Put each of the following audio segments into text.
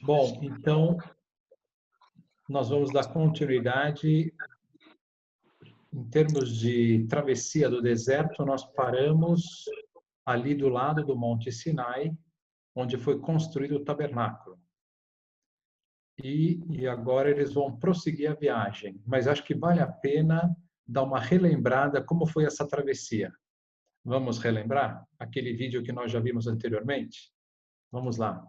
Bom, então, nós vamos dar continuidade. Em termos de travessia do deserto, nós paramos ali do lado do Monte Sinai, onde foi construído o tabernáculo. E agora eles vão prosseguir a viagem. Mas acho que vale a pena dar uma relembrada como foi essa travessia. Vamos relembrar aquele vídeo que nós já vimos anteriormente? Vamos lá.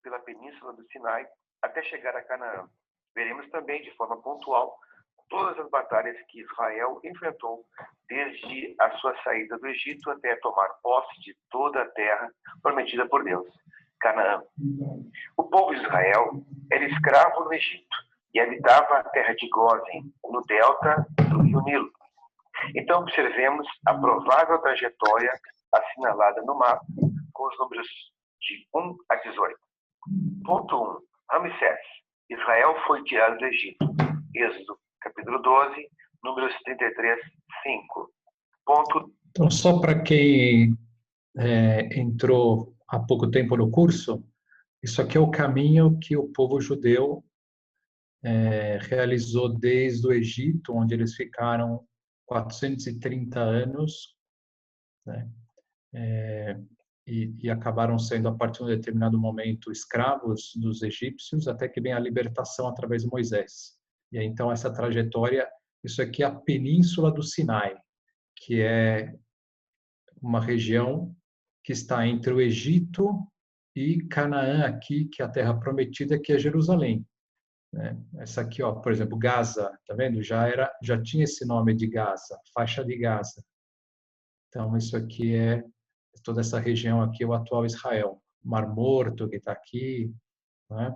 Pela península do Sinai até chegar a Canaã. Veremos também de forma pontual todas as batalhas que Israel enfrentou desde a sua saída do Egito até tomar posse de toda a terra prometida por Deus, Canaã. O povo de Israel era escravo no Egito e habitava a terra de Gósen, no delta do rio Nilo. Então observemos a provável trajetória assinalada no mapa com os números de 1 a 18. Ponto 1. Ramsés. Israel foi tirado do Egito. Êxodo, capítulo 12, números 33, 5. Ponto... Então, só para quem entrou há pouco tempo no curso, isso aqui é o caminho que o povo judeu realizou desde o Egito, onde eles ficaram 430 anos, né? E acabaram sendo, a partir de um determinado momento, escravos dos egípcios, até que vem a libertação através de Moisés. E aí, então, essa trajetória, isso aqui é a Península do Sinai, que é uma região que está entre o Egito e Canaã aqui, que é a terra prometida, que é Jerusalém. Né? Essa aqui, ó, por exemplo, Gaza, tá vendo? Já tinha esse nome de Gaza, faixa de Gaza. Então, isso aqui é toda essa região aqui, é o atual Israel. Mar Morto, que está aqui, né?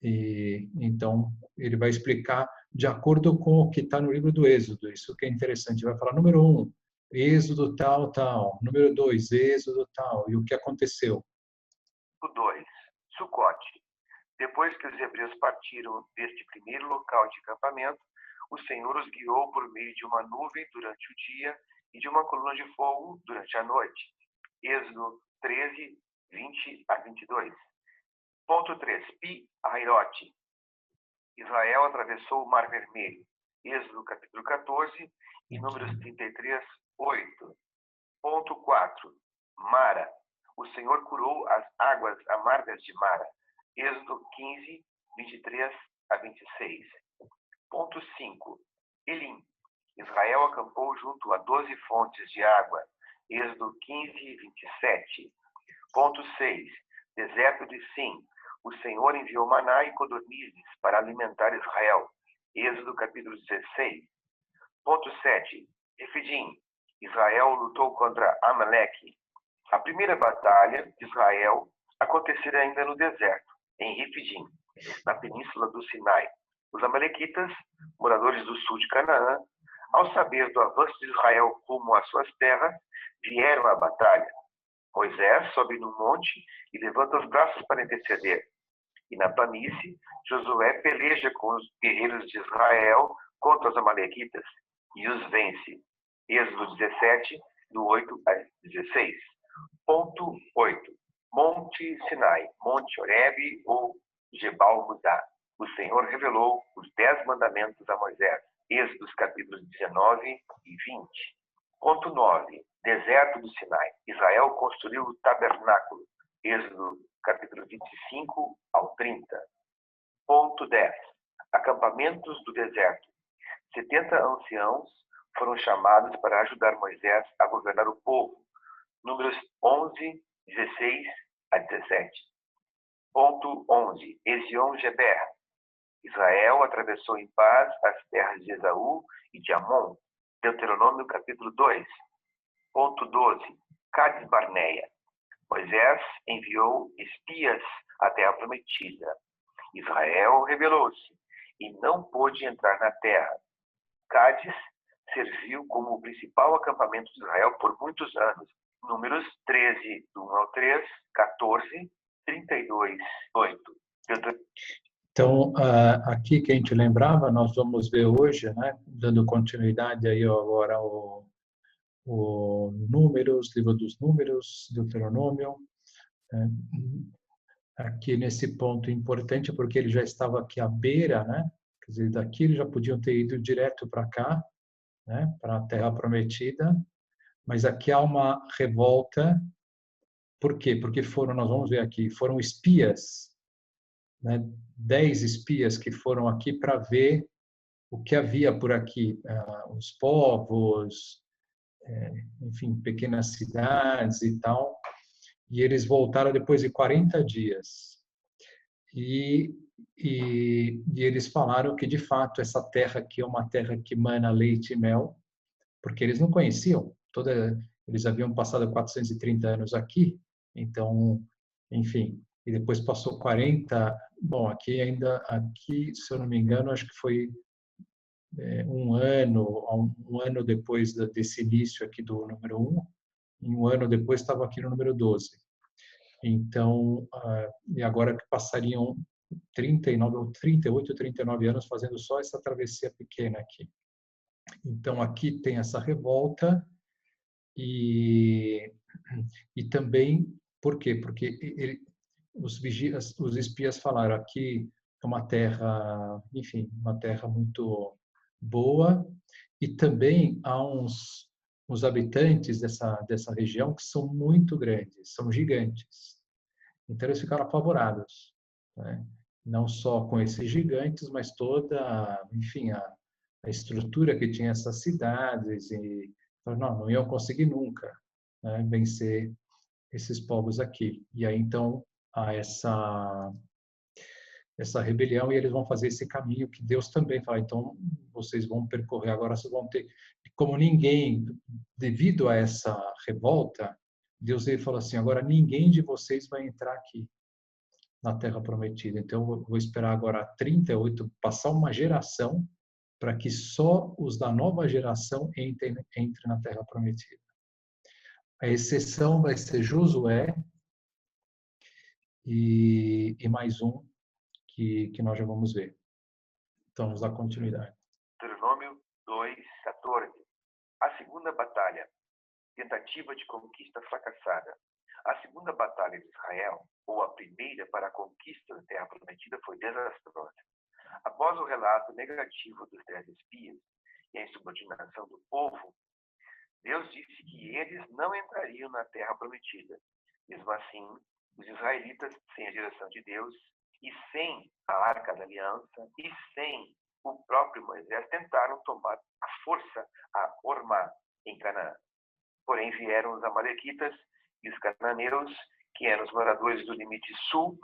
E então ele vai explicar de acordo com o que está no livro do Êxodo. Isso que é interessante. Vai falar número 1, Êxodo tal, tal. Número 2, Êxodo tal. E o que aconteceu? O 2, Sucote. Depois que os hebreus partiram deste primeiro local de acampamento, o Senhor os guiou por meio de uma nuvem durante o dia e de uma coluna de fogo durante a noite. Êxodo 13, 20 a 22. Ponto 3. Pi-Hairote. Israel atravessou o Mar Vermelho. Êxodo capítulo 14 e números 33, 8. Ponto 4. Mara. O Senhor curou as águas amargas de Mara. Êxodo 15, 23 a 26. Ponto 5. Elim. Israel acampou junto a 12 fontes de água. Êxodo 15, 27. Ponto 6. Deserto de Sim. O Senhor enviou maná e codornizes para alimentar Israel. Êxodo capítulo 16. Ponto 7. Refidim. Israel lutou contra Amaleque. A primeira batalha de Israel acontecerá ainda no deserto, em Refidim, na península do Sinai. Os amalequitas, moradores do sul de Canaã, ao saber do avanço de Israel rumo às suas terras, vieram à batalha. Moisés sobe no monte e levanta os braços para interceder. E na planície, Josué peleja com os guerreiros de Israel contra os amalequitas e os vence. Êxodo 17, do 8 a 16. Ponto 8. Monte Sinai, Monte Horebe ou Jebal Mudá. O Senhor revelou os 10 mandamentos a Moisés. Êxodos capítulos 19 e 20. Ponto 9. Deserto do Sinai. Israel construiu o tabernáculo. Êxodo capítulo 25 ao 30. Ponto 10. Acampamentos do deserto. 70 anciãos foram chamados para ajudar Moisés a governar o povo. Números 11, 16 a 17. Ponto 11. Ezion-Geber. Israel atravessou em paz as terras de Esaú e de Amon. Deuteronômio capítulo 2. Ponto 12. Cades-Barneia. Moisés enviou espias à terra prometida. Israel rebelou-se e não pôde entrar na terra. Cádiz serviu como o principal acampamento de Israel por muitos anos. Números 13, do 1 ao 3, 14, 32, 8. Então, aqui que a gente lembrava, nós vamos ver hoje, né, dando continuidade aí agora o Números, livro dos Números, Deuteronômio, né, aqui nesse ponto importante, porque ele já estava aqui à beira, né, quer dizer, daqui eles já podiam ter ido direto para cá, né, para a Terra Prometida, mas aqui há uma revolta. Por quê? Porque nós vamos ver aqui, foram espias, né, 10 espias que foram aqui para ver o que havia por aqui, os povos, enfim, pequenas cidades e tal. E eles voltaram depois de 40 dias. E eles falaram que, de fato, essa terra aqui é uma terra que mana leite e mel, porque eles não conheciam. Eles haviam passado 430 anos aqui, então, enfim, e depois passou 40. Bom, aqui, se eu não me engano, acho que foi um ano depois desse início aqui do número 1, e um ano depois estava aqui no número 12. Então, e agora que passariam 39, 38, 39 anos fazendo só essa travessia pequena aqui. Então, aqui tem essa revolta e também, por quê? Porque os espias falaram aqui é uma terra, enfim, uma terra muito boa, e também há uns habitantes dessa região que são muito grandes, são gigantes. Então eles ficaram apavorados, né? Não só com esses gigantes, mas toda, enfim, a estrutura que tinha essas cidades, e não iam conseguir nunca, né, vencer esses povos aqui. E aí então há essa rebelião, e eles vão fazer esse caminho que Deus também fala. Então, vocês vão percorrer, agora vocês vão ter, como ninguém, devido a essa revolta, Deus ele falou assim, agora ninguém de vocês vai entrar aqui na Terra Prometida. Então, eu vou esperar agora 38, passar uma geração, para que só os da nova geração entrem na Terra Prometida. A exceção vai ser Josué e mais um que nós já vamos ver. Então, vamos dar continuidade. Deuteronômio 2:14. A segunda batalha. Tentativa de conquista fracassada. A segunda batalha de Israel, ou a primeira para a conquista da Terra Prometida, foi desastrosa. Após o relato negativo dos 10 espias e a insubordinação do povo, Deus disse que eles não entrariam na Terra Prometida. Mesmo assim, os israelitas, sem a direção de Deus, e sem a Arca da Aliança, e sem o próprio Moisés, tentaram tomar à força a Ormá, em Canaã. Porém, vieram os amalequitas e os cananeus, que eram os moradores do limite sul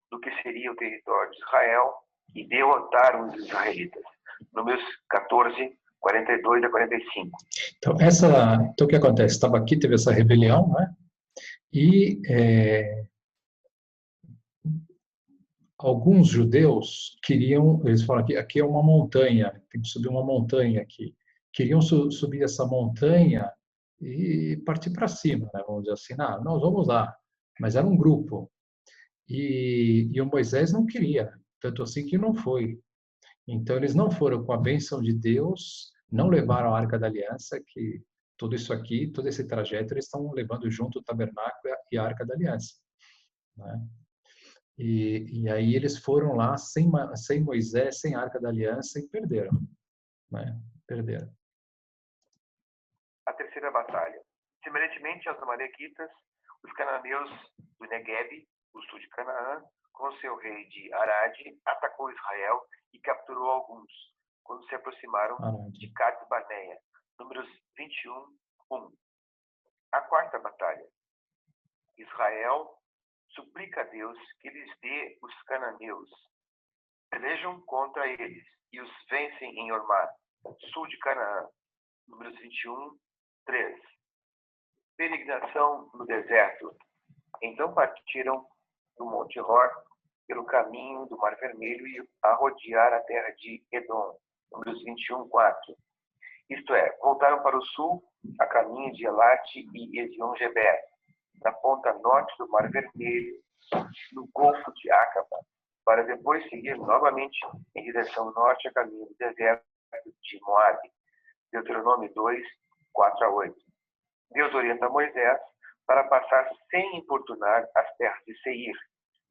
do que seria o território de Israel, e derrotaram os israelitas. Números 14, 42 a 45. Então, o que acontece? Estava aqui, teve essa rebelião, né? E alguns judeus queriam, eles falam que aqui é uma montanha, tem que subir uma montanha aqui. Queriam subir essa montanha e partir para cima, né? Vamos dizer assim, nós vamos lá. Mas era um grupo. E o Moisés não queria, tanto assim que não foi. Então, eles não foram com a bênção de Deus, não levaram a Arca da Aliança, que tudo isso aqui, todo esse trajeto, eles estão levando junto o tabernáculo e a Arca da Aliança, né? E aí eles foram lá sem Moisés, sem a Arca da Aliança, e perderam, né? Perderam. A terceira batalha. Semelhantemente aos amalequitas, os cananeus do Negueb, o sul de Canaã, com seu rei de Arad, atacou Israel e capturou alguns, quando se aproximaram de Cades Barneia. Números 21, 1. A quarta batalha. Israel suplica a Deus que lhes dê os cananeus. Pelejam contra eles e os vencem em Ormá, sul de Canaã. Números 21, 3. Peregrinação no deserto. Então partiram do Monte Hor pelo caminho do Mar Vermelho e a rodear a terra de Edom. Números 21, 4. Isto é, voltaram para o sul, a caminho de Elate e Ezion-Geber, na ponta norte do Mar Vermelho, no Golfo de Acaba. para depois seguir novamente em direção norte a caminho do deserto de Moabe. Deuteronômio 2, 4 a 8. Deus orienta Moisés para passar sem importunar as terras de Seir,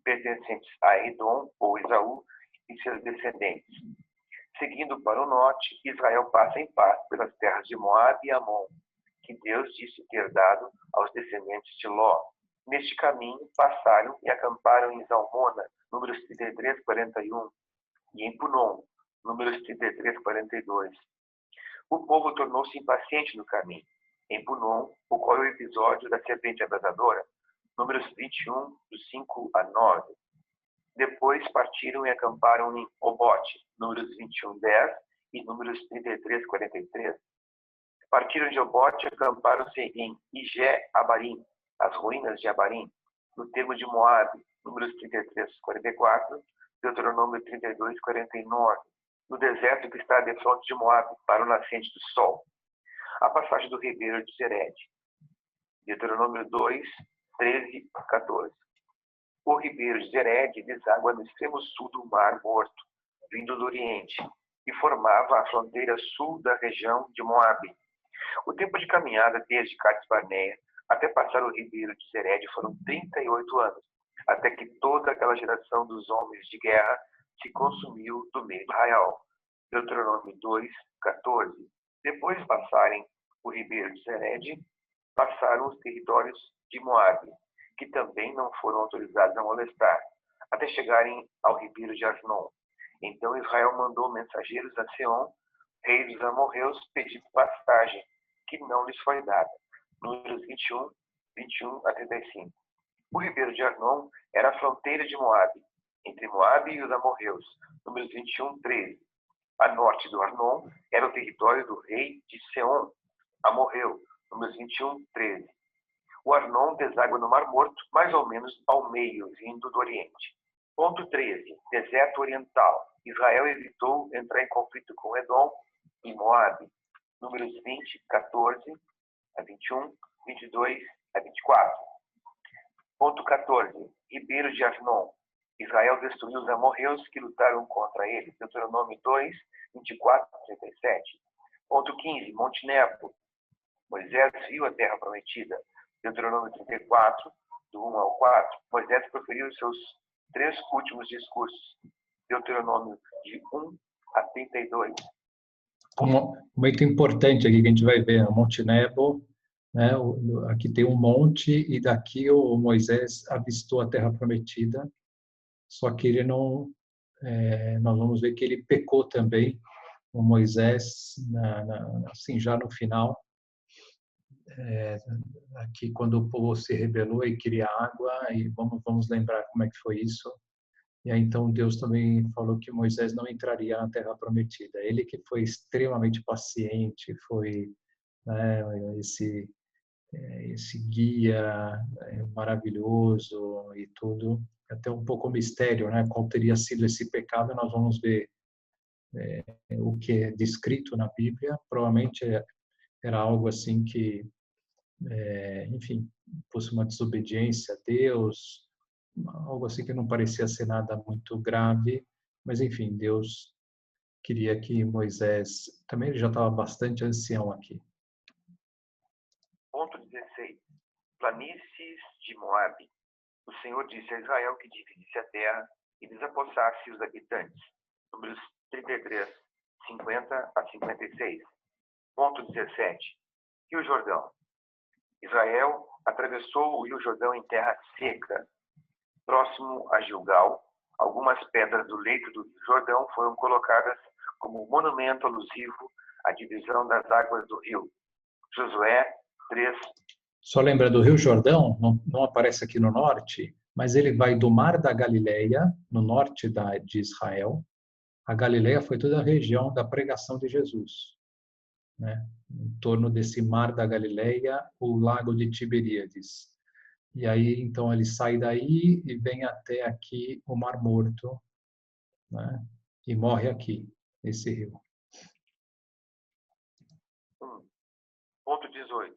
pertencentes a Edom ou Esaú e seus descendentes. Seguindo para o norte, Israel passa em paz pelas terras de Moabe e Amon, que Deus disse ter dado aos descendentes de Ló. Neste caminho, passaram e acamparam em Zalmona, números 33, 41, e em Punon, números 33, 42. O povo tornou-se impaciente no caminho. Em Punon, ocorre o episódio da serpente abrasadora, números 21, dos 5 a 9. Depois partiram e acamparam em Obote, números 21, 10 e números 33, 43. Partiram de Obote e acamparam-se em Ijé-Abarim, as ruínas de Abarim, no termo de Moabe, números 33, 44, Deuteronômio 32, 49, no deserto que está de fronte de Moabe, para o nascente do sol. A passagem do ribeiro de Zered, Deuteronômio 2, 13, 14. O ribeiro de Zered deságua no extremo sul do Mar Morto, vindo do Oriente, e formava a fronteira sul da região de Moabe. O tempo de caminhada desde Cades Barneia até passar o ribeiro de Zered foram 38 anos, até que toda aquela geração dos homens de guerra se consumiu do meio do arraial. Deuteronômio 2, 14. Depois de passarem o ribeiro de Zered, passaram os territórios de Moabe, que também não foram autorizados a molestar, até chegarem ao ribeiro de Arnon. Então Israel mandou mensageiros a Seom, rei dos amorreus, pedir passagem, que não lhes foi dada. Números 21, 21 a 35. O ribeiro de Arnon era a fronteira de Moabe, entre Moabe e os amorreus. Números 21, 13. A norte do Arnon era o território do rei de Seom, amorreu. Números 21, 13. O Arnon deságua no Mar Morto, mais ou menos ao meio, vindo do Oriente. Ponto 13. Deserto Oriental. Israel evitou entrar em conflito com Edom e Moabe. Números 20, 14 a 21, 22 a 24. Ponto 14. Ribeiro de Arnon. Israel destruiu os amorreus que lutaram contra ele. Deuteronômio 2, 24 a 37. Ponto 15. Monte Nebo. Moisés viu a terra prometida. Deuteronômio 34, do 1 ao 4. Moisés proferiu os seus 3 últimos discursos. Deuteronômio de 1 a 32. Um momento importante aqui que a gente vai ver, o Monte Nebo, né? Aqui tem um monte e daqui o Moisés avistou a terra prometida, só que ele não, nós vamos ver que ele pecou também, o Moisés, assim, já no final, aqui quando o povo se rebelou e queria água, e vamos lembrar como é que foi isso. E aí, então, Deus também falou que Moisés não entraria na Terra Prometida. Ele que foi extremamente paciente, foi, né, esse guia maravilhoso e tudo. Até um pouco mistério, né? Qual teria sido esse pecado? Nós vamos ver o que é descrito na Bíblia. Provavelmente era algo assim que, enfim, fosse uma desobediência a Deus, algo assim que não parecia ser nada muito grave, mas enfim, Deus queria que Moisés, também ele já estava bastante ancião aqui. Ponto 16. Planícies de Moabe. O Senhor disse a Israel que dividisse a terra e desapossasse os habitantes. Números 33, 50 a 56. Ponto 17. Rio Jordão. Israel atravessou o Rio Jordão em terra seca. Próximo a Gilgal, algumas pedras do leito do Rio Jordão foram colocadas como monumento alusivo à divisão das águas do rio. Josué 3. Só lembra do Rio Jordão, não aparece aqui no norte, mas ele vai do Mar da Galileia, no norte de Israel. A Galileia foi toda a região da pregação de Jesus, né? Em torno desse Mar da Galileia, o Lago de Tiberíades. E aí, então, ele sai daí e vem até aqui o Mar Morto, né? E morre aqui, nesse rio. Ponto 18.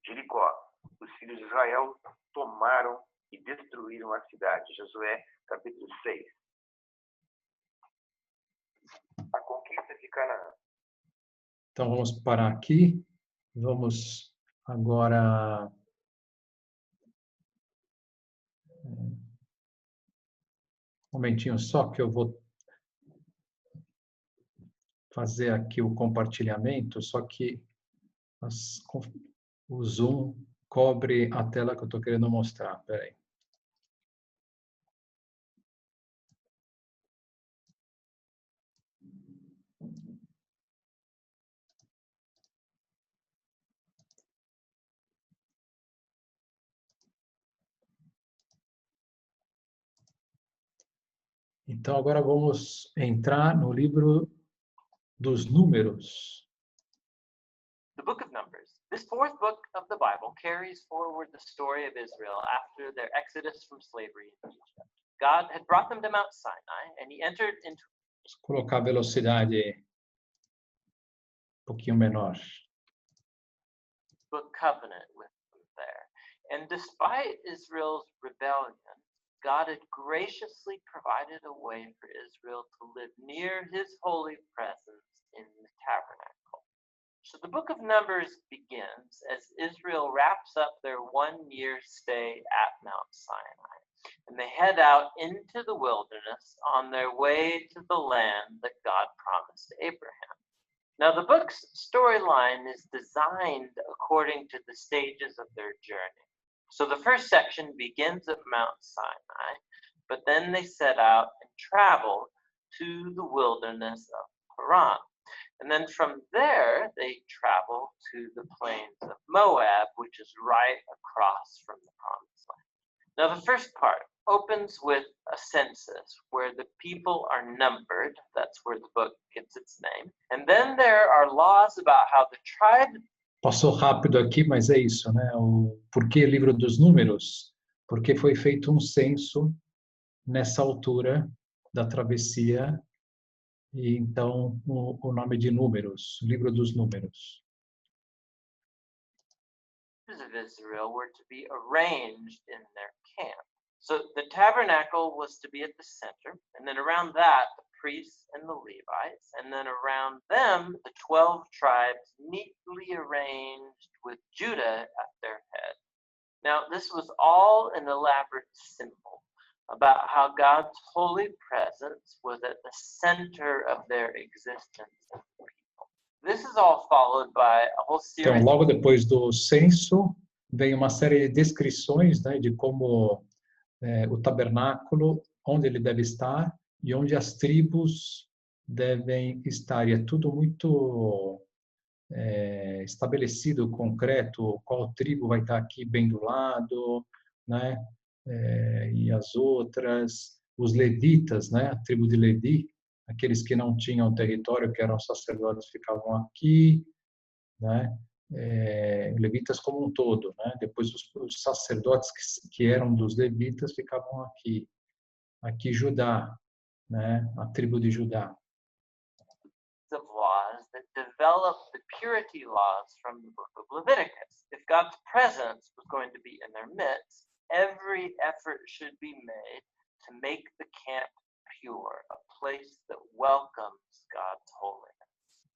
Jericó. Os filhos de Israel tomaram e destruíram a cidade. Josué, capítulo 6. Canaã. Então vamos parar aqui. Vamos agora um momentinho só que eu vou fazer aqui o compartilhamento, só que o Zoom cobre a tela que eu estou querendo mostrar. Espera aí. Então, agora vamos entrar no livro dos Números. The book of Numbers. This fourth book of the Bible carries forward the story of Israel after their exodus from slavery in Egypt. God had brought them to Mount Sinai, and he entered into... Vou colocar a velocidade um pouquinho menor. book covenant with them there. And despite Israel's rebellion, God had graciously provided a way for Israel to live near his holy presence in the tabernacle. So the book of Numbers begins as Israel wraps up their 1-year stay at Mount Sinai. And they head out into the wilderness on their way to the land that God promised Abraham. Now, the book's storyline is designed according to the stages of their journey. So the first section begins at Mount Sinai, but then they set out and travel to the wilderness of Paran. And then from there, they travel to the plains of Moab, which is right across from the Promised Land. Now, the first part opens with a census where the people are numbered. That's where the book gets its name. And then there are laws about how the tribe... Passou rápido aqui, mas é isso, né? Por que livro dos Números? Porque foi feito um censo nessa altura da travessia, e então o nome de Números, livro dos Números. Of Israel were to be arranged in their camp. So the tabernacle was to be at the center, and then around that, the priests and the Levites, and then around them, the 12 tribes neatly arranged with Judah at their head. Now, this was all an elaborate symbol about how God's holy presence was at the center of their existence as a people. This is all followed by a whole series... Então, logo depois do censo, vem uma série de descrições, né, de como o tabernáculo, onde ele deve estar e onde as tribos devem estar. E é tudo muito estabelecido, concreto, qual tribo vai estar aqui bem do lado, né? E as outras, os levitas, né? A tribo de Levi, aqueles que não tinham território, que eram sacerdotes, ficavam aqui, né? Levitas como um todo, né? Depois os sacerdotes que eram dos levitas ficavam aqui Judá, né? A tribo de Judá. Of laws that develop the purity laws from the book of Leviticus. If God's presence was going to be in their midst, every effort should be made to make the camp pure, a place that welcomes God's holiness.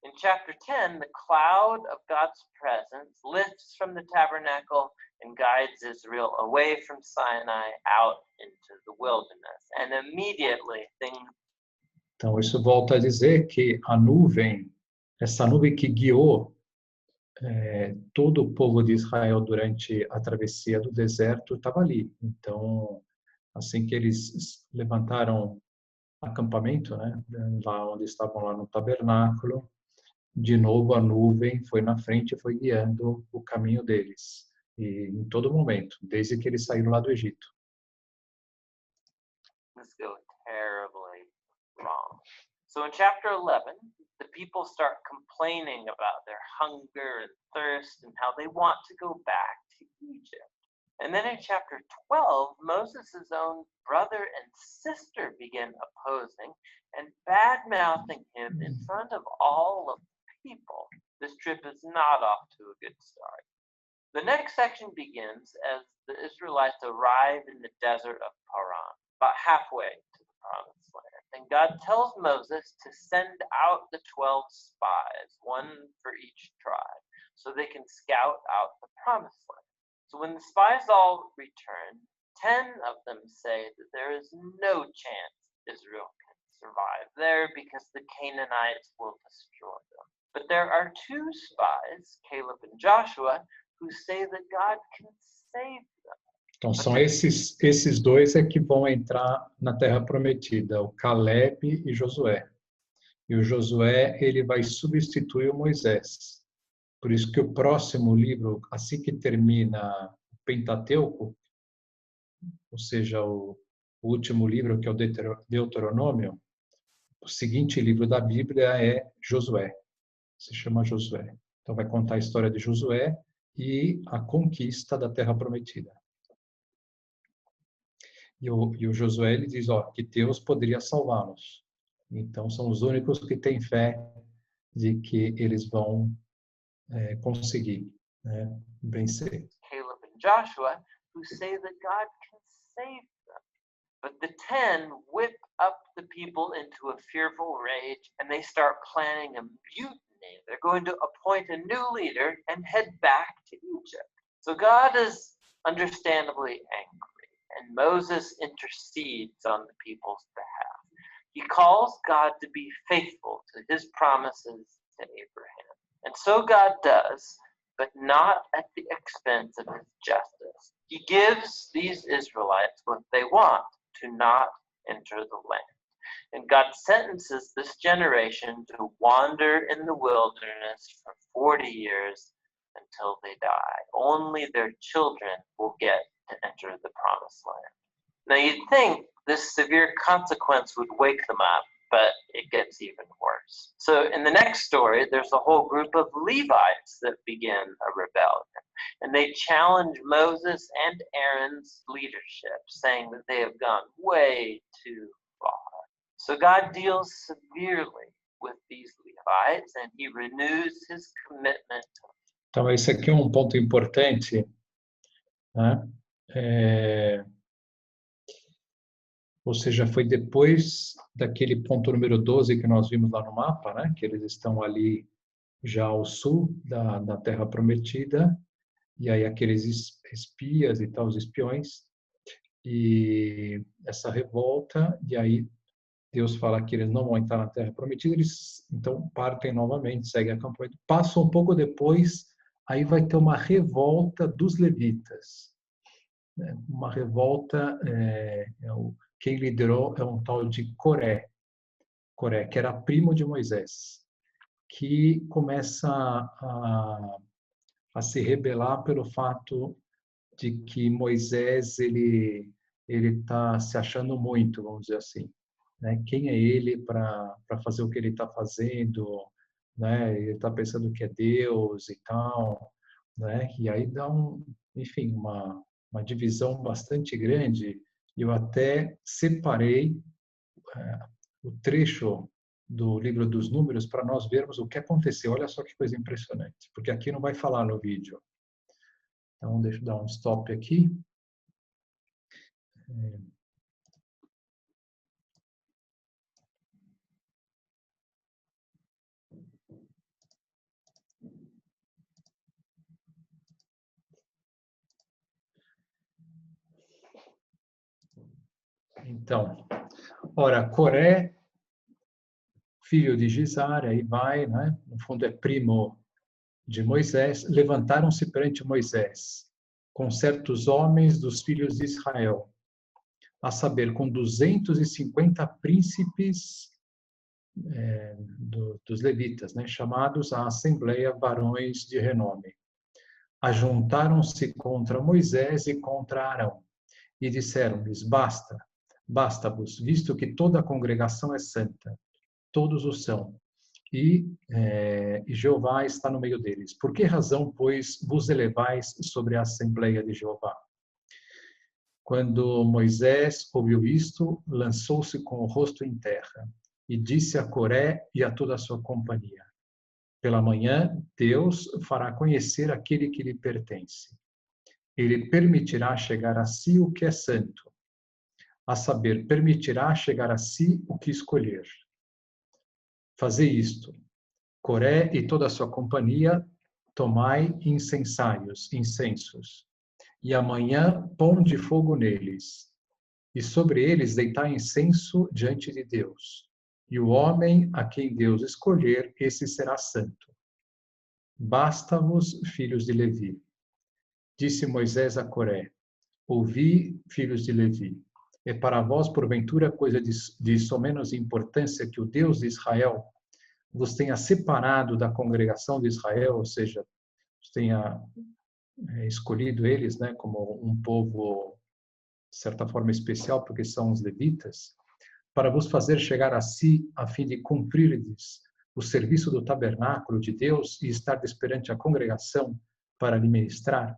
In chapter 10, the cloud of God's presence lifts from the tabernacle and guides Israel away from Sinai out into the wilderness. And immediately things... Então, isso volta a dizer que a nuvem, essa nuvem que guiou todo o povo de Israel durante a travessia do deserto, estava ali. Então, assim que eles levantaram acampamento, né, lá onde estavam lá no tabernáculo, de novo a nuvem foi na frente e foi guiando o caminho deles, e em todo momento, desde que eles saíram lá do Egito. Let's go terribly wrong. So in chapter 11, the people start complaining about their hunger and thirst and how they want to go back to Egypt. And then in chapter 12, Moses' own brother and sister begin opposing and bad-mouthing him in front of all of the people. This trip is not off to a good start. The next section begins as the Israelites arrive in the desert of Paran, about halfway to the promised land. And God tells Moses to send out the 12 spies, one for each tribe, so they can scout out the promised land. So when the spies all return, 10 of them say that there is no chance Israel can survive there because the Canaanites will destroy them. But there are 2 spies, Caleb and Joshua, who say that God can save them. Então, são esses dois que vão entrar na Terra Prometida, o Caleb e Josué. E o Josué, ele vai substituir o Moisés. Por isso que o próximo livro, assim que termina o Pentateuco, ou seja, o último livro, que é o Deuteronômio, o seguinte livro da Bíblia é Josué. Se chama Josué. Então, vai contar a história de Josué e a conquista da Terra Prometida. E o Josué, ele diz, que Deus poderia salvá-los. Então, são os únicos que têm fé de que eles vão conseguir vencer. Caleb and Joshua, who say that God can save them. But the 10 whip up the people into a fearful rage, and they start planning a mutiny. They're going to appoint a new leader and head back to Egypt. So God is understandably angry, and Moses intercedes on the people's behalf. He calls God to be faithful to his promises to Abraham. And so God does, but not at the expense of his justice. He gives these Israelites what they want, to not enter the land. And God sentences this generation to wander in the wilderness for 40 years until they die. Only their children will get to enter the promised land. Now you'd think this severe consequence would wake them up, but it gets even worse. So in the next story, there's a whole group of Levites that begin a rebellion. And they challenge Moses and Aaron's leadership, saying that they have gone way too far. So God deals severely with these Levites, and he renews his commitment to them. Então, esse aqui é um ponto importante, né? Ou seja, foi depois daquele ponto número 12 que nós vimos lá no mapa, né? Que eles estão ali já ao sul da Terra Prometida, e aí aqueles espias e tal, os espiões, e essa revolta, e aí Deus fala que eles não vão entrar na Terra Prometida, eles então partem novamente, seguem acampamento. Passa um pouco depois, aí vai ter uma revolta dos levitas. Uma revolta, quem liderou é um tal de Coré, que era primo de Moisés, que começa a se rebelar pelo fato de que Moisés ele está se achando muito, vamos dizer assim, né? Quem é ele para fazer o que ele está fazendo, né? Ele está pensando que é Deus e tal, né? E aí dá enfim, uma divisão bastante grande. Eu até separei o trecho do livro dos Números para nós vermos o que aconteceu. Olha só que coisa impressionante, porque aqui não vai falar no vídeo. Então, deixa eu dar um stop aqui. Então, ora, Coré, filho de Gisar, aí vai, né? No fundo é primo de Moisés, levantaram-se perante Moisés, com certos homens dos filhos de Israel, a saber, com 250 príncipes dos levitas, né? Chamados à assembleia varões de renome. Ajuntaram-se contra Moisés e contra Arão, e disseram-lhes, basta-vos, visto que toda a congregação é santa, todos o são, e Jeová está no meio deles. Por que razão, pois, vos elevais sobre a Assembleia de Jeová? Quando Moisés ouviu isto, lançou-se com o rosto em terra, e disse a Coré e a toda a sua companhia, pela manhã, Deus fará conhecer aquele que lhe pertence. Ele permitirá chegar a si o que é santo. a saber, permitirá chegar a si o que escolher. Fazei isto. Coré e toda a sua companhia, tomai incensos, e amanhã ponde fogo neles, e sobre eles deitai incenso diante de Deus. E o homem a quem Deus escolher, esse será santo. Basta-vos, filhos de Levi. Disse Moisés a Coré: ouvi, filhos de Levi. É para vós, porventura, coisa de somenos importância que o Deus de Israel vos tenha separado da congregação de Israel, ou seja, tenha escolhido eles, né, como um povo, de certa forma, especial, porque são os levitas, para vos fazer chegar a si, a fim de cumprirdes o serviço do tabernáculo de Deus e estar perante a congregação para lhe ministrar,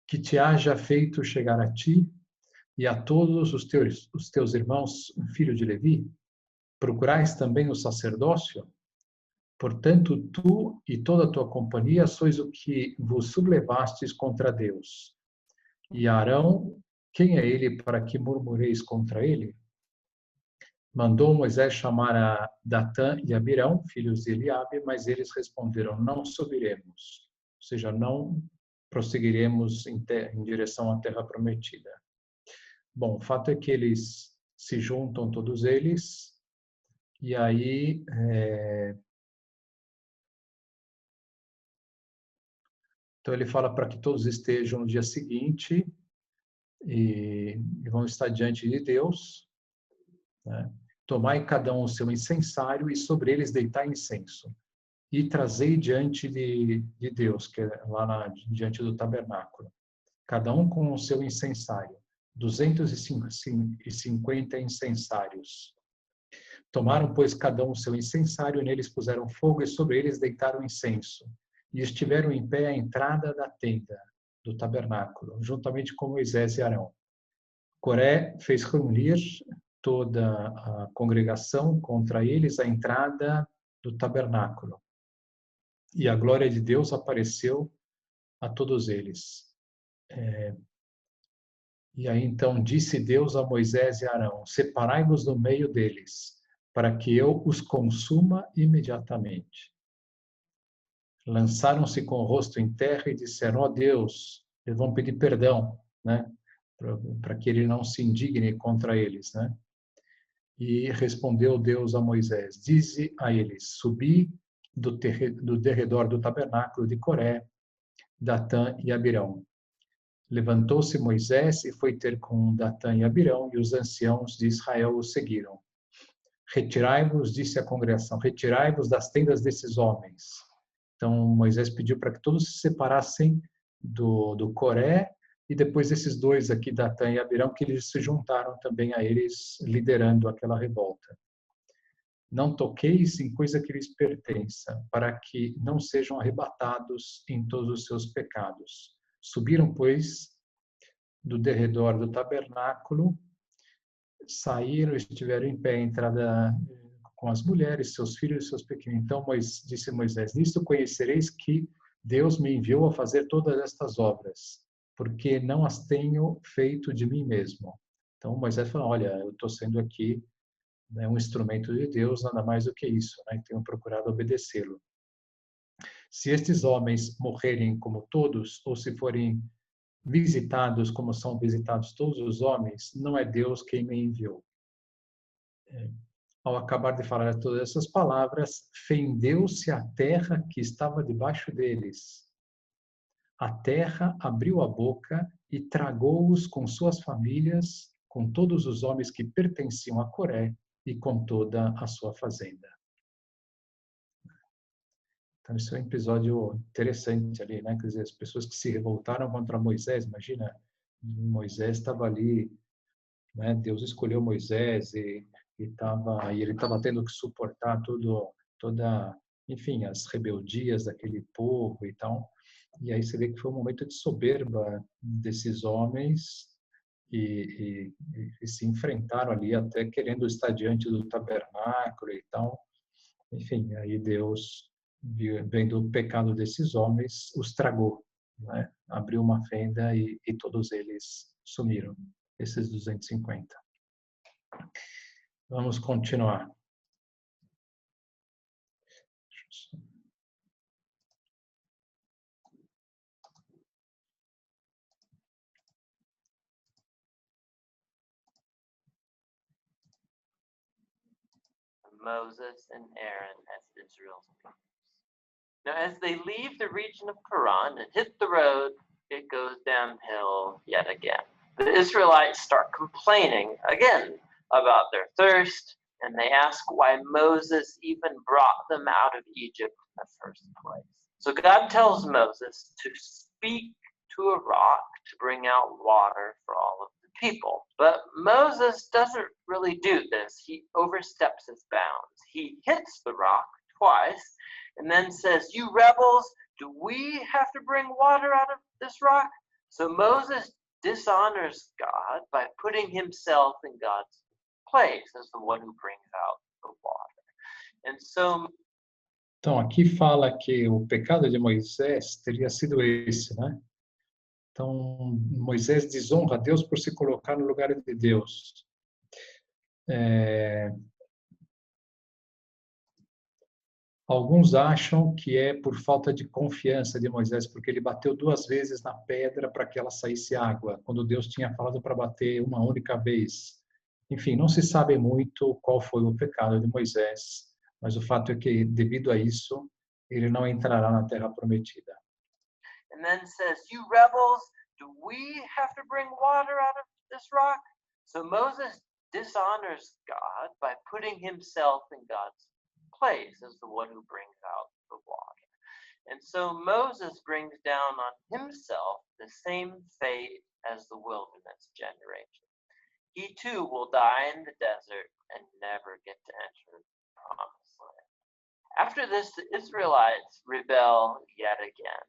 que te haja feito chegar a ti e a todos os teus irmãos, filhos de Levi, procurais também o sacerdócio? Portanto, tu e toda a tua companhia sois o que vos sublevastes contra Deus. E Arão, quem é ele para que murmureis contra ele? Mandou Moisés chamar a Datã e Abirão, filhos de Eliabe, mas eles responderam: não subiremos, ou seja, não prosseguiremos em direção à terra prometida. Bom, o fato é que eles se juntam, todos eles, e aí então ele fala para que todos estejam no dia seguinte e vão estar diante de Deus, né? Tomai cada um o seu incensário e sobre eles deitai incenso. E trazei diante de Deus, que é lá diante do tabernáculo. Cada um com o seu incensário. 250 incensários. Tomaram, pois, cada um o seu incensário, e neles puseram fogo, e sobre eles deitaram incenso. E estiveram em pé à entrada da tenda do tabernáculo, juntamente com Moisés e Arão. Coré fez reunir toda a congregação contra eles à entrada do tabernáculo. E a glória de Deus apareceu a todos eles. E aí então disse Deus a Moisés e Arão: separai-vos do meio deles, para que eu os consuma imediatamente. Lançaram-se com o rosto em terra e disseram: ó Deus, eles vão pedir perdão, né? Para que ele não se indigne contra eles, né? E respondeu Deus a Moisés: dize a eles: subi do derredor do tabernáculo de Coré, Datã e Abirão. Levantou-se Moisés e foi ter com Datã e Abirão, e os anciãos de Israel o seguiram. Retirai-vos, disse a congregação, retirai-vos das tendas desses homens. Então Moisés pediu para que todos se separassem do Coré, e depois esses dois aqui, Datã e Abirão, que eles se juntaram também a eles, liderando aquela revolta. Não toqueis em coisa que lhes pertença, para que não sejam arrebatados em todos os seus pecados. Subiram, pois, do derredor do tabernáculo, saíram, estiveram em pé à entrada com as mulheres, seus filhos e seus pequenos. Então disse Moisés: nisto conhecereis que Deus me enviou a fazer todas estas obras, porque não as tenho feito de mim mesmo. Então Moisés falou: olha, eu estou sendo aqui, né, um instrumento de Deus, nada mais do que isso, né? Tenho procurado obedecê-lo. Se estes homens morrerem como todos, ou se forem visitados como são visitados todos os homens, não é Deus quem me enviou. Ao acabar de falar todas essas palavras, fendeu-se a terra que estava debaixo deles. A terra abriu a boca e tragou-os com suas famílias, com todos os homens que pertenciam a Coré e com toda a sua fazenda. Então, isso é um episódio interessante ali, né? Quer dizer, as pessoas que se revoltaram contra Moisés, imagina, Moisés estava ali, né? Deus escolheu Moisés e ele estava tendo que suportar enfim, as rebeldias daquele povo e tal. E aí você vê que foi um momento de soberba desses homens e se enfrentaram ali até querendo estar diante do tabernáculo e tal. Enfim, aí Deus, vendo o pecado desses homens, os tragou, né? Abriu uma fenda e todos eles sumiram. esses 250. Vamos continuar. Moses and Aaron as Israel's leaders. Now, as they leave the region of Paran and hit the road, it goes downhill yet again. The Israelites start complaining again about their thirst, and they ask why Moses even brought them out of Egypt in the first place. So God tells Moses to speak to a rock to bring out water for all of the people. But Moses doesn't really do this. He oversteps his bounds. He hits the rock twice and then says, "You rebels, do we have to bring water out of this rock?" So Moses dishonors God by putting himself in God's place as the one who brings out the water. And so Então, aqui fala que o pecado de Moisés teria sido esse, né? Então, Moisés desonra a Deus por se colocar no lugar de Deus. Alguns acham que é por falta de confiança de Moisés, porque ele bateu 2 vezes na pedra para que ela saísse água, quando Deus tinha falado para bater uma única vez. Enfim, não se sabe muito qual foi o pecado de Moisés, mas o fato é que, devido a isso, ele não entrará na terra prometida. And then says, "You rebels, do we have to bring water out of this rock?" So Moses dishonors God by putting himself in God's place as the one who brings out the water. And so Moses brings down on himself the same fate as the wilderness generation. He too will die in the desert and never get to enter the promised land. After this, the Israelites rebel yet again,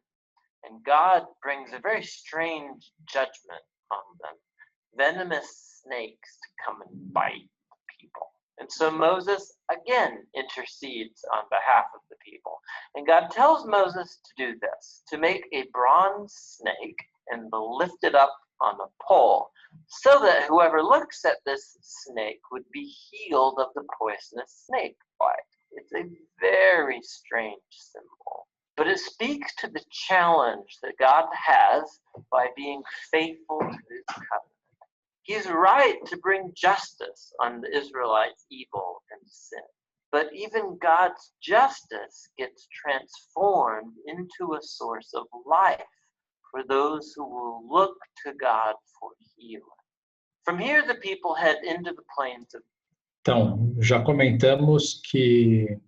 and God brings a very strange judgment on them. Venomous snakes to come and bite the people. And so Moses again intercedes on behalf of the people. And God tells Moses to do this, to make a bronze snake and lift it up on a pole, so that whoever looks at this snake would be healed of the poisonous snake bite. It's a very strange symbol, but it speaks to the challenge that God has by being faithful to his covenant. He's right to bring justice on the Israelites' evil and sin. But even God's justice gets transformed into a source of life for those who will look to God for healing. From here, the people head into the plains of... Então, já comentamos que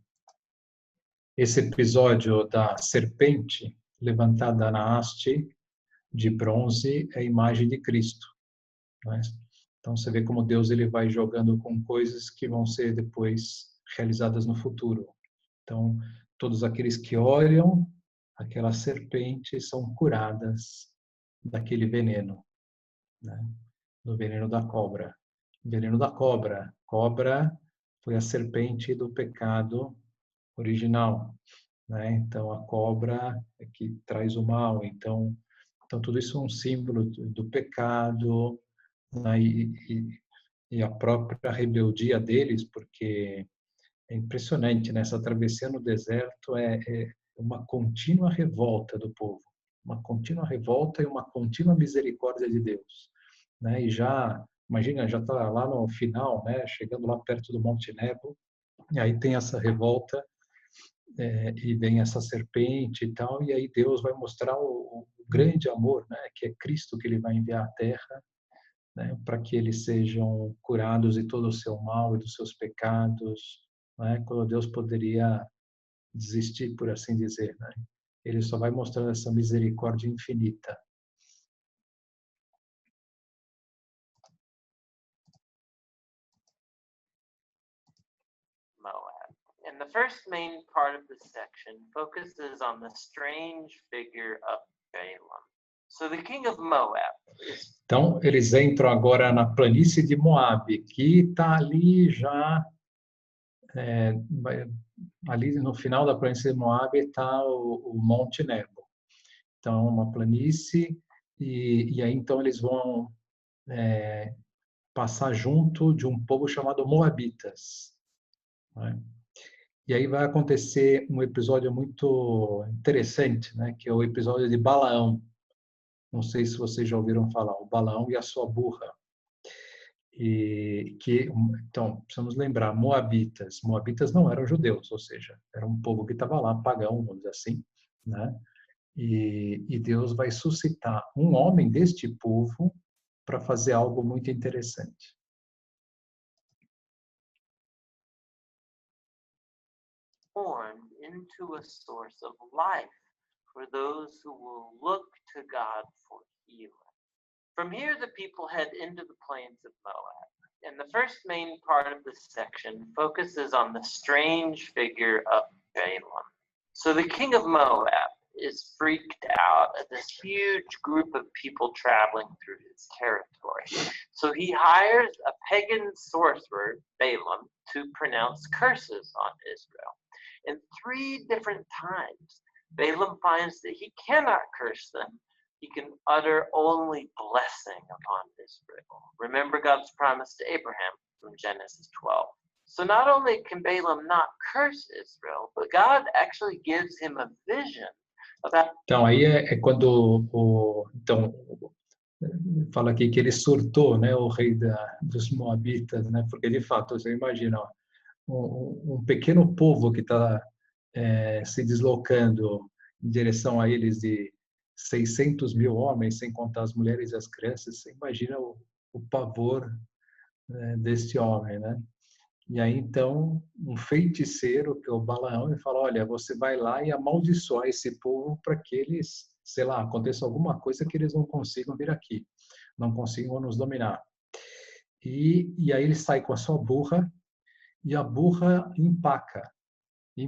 esse episódio da serpente levantada na haste de bronze é a imagem de Cristo. Né? Então, você vê como Deus ele vai jogando com coisas que vão ser depois realizadas no futuro. Então, todos aqueles que olham aquela serpente são curadas daquele veneno, né? Do veneno da cobra. O veneno da cobra. Cobra foi a serpente do pecado original, né? Então, a cobra é que traz o mal. Então tudo isso é um símbolo do pecado, né? E a própria rebeldia deles, porque é impressionante, né? Essa travessia no deserto é uma contínua revolta do povo, uma contínua revolta e uma contínua misericórdia de Deus, né? E já, imagina, já está lá no final, né? Chegando lá perto do Monte Nebo, e aí tem essa revolta, e vem essa serpente e tal, e aí Deus vai mostrar o grande amor, né? Que é Cristo que ele vai enviar à Terra, né? Para que eles sejam curados de todo o seu mal e dos seus pecados, né? Quando Deus poderia desistir, por assim dizer, né? Ele só vai mostrando essa misericórdia infinita. Moab. And the first main part of this section focuses on the strange figure of Balaam. So the king of Moab is... Então, eles entram agora na planície de Moabe, que está ali já... ali no final da planície de Moabe está o Monte Nebo. Então, uma planície, e aí então eles vão passar junto de um povo chamado Moabitas, né? E aí vai acontecer um episódio muito interessante, né? Que é o episódio de Balaão. Não sei se vocês já ouviram falar, o Balaão e a sua burra. Então, precisamos lembrar, Moabitas não eram judeus, ou seja, era um povo que estava lá, pagão, vamos dizer assim, né? E Deus vai suscitar um homem deste povo para fazer algo muito interessante. Formed into a source of life for those who will look to God for healing. From here, the people head into the plains of Moab. And the first main part of this section focuses on the strange figure of Balaam. So the king of Moab is freaked out at this huge group of people traveling through his territory. So he hires a pagan sorcerer, Balaam, to pronounce curses on Israel. And 3 different times, Balaam finds that he cannot curse them. He can utter only blessing upon Israel. Remember God's promise to Abraham from Genesis 12. So not only can Balaam not curse Israel, but God actually gives him a vision about... Então, aí é quando fala aqui que ele surtou, né, o rei dos Moabitas, né, porque de fato, você imagina, ó, um pequeno povo que está se deslocando em direção a eles de 600 mil homens, sem contar as mulheres e as crianças, você imagina o pavor, né, deste homem, né? E aí, então, um feiticeiro, que é o Balaão, ele fala, olha, você vai lá e amaldiçoa esse povo para que eles, sei lá, aconteça alguma coisa que eles não consigam vir aqui, não consigam nos dominar. E aí ele sai com a sua burra, e a burra empaca, e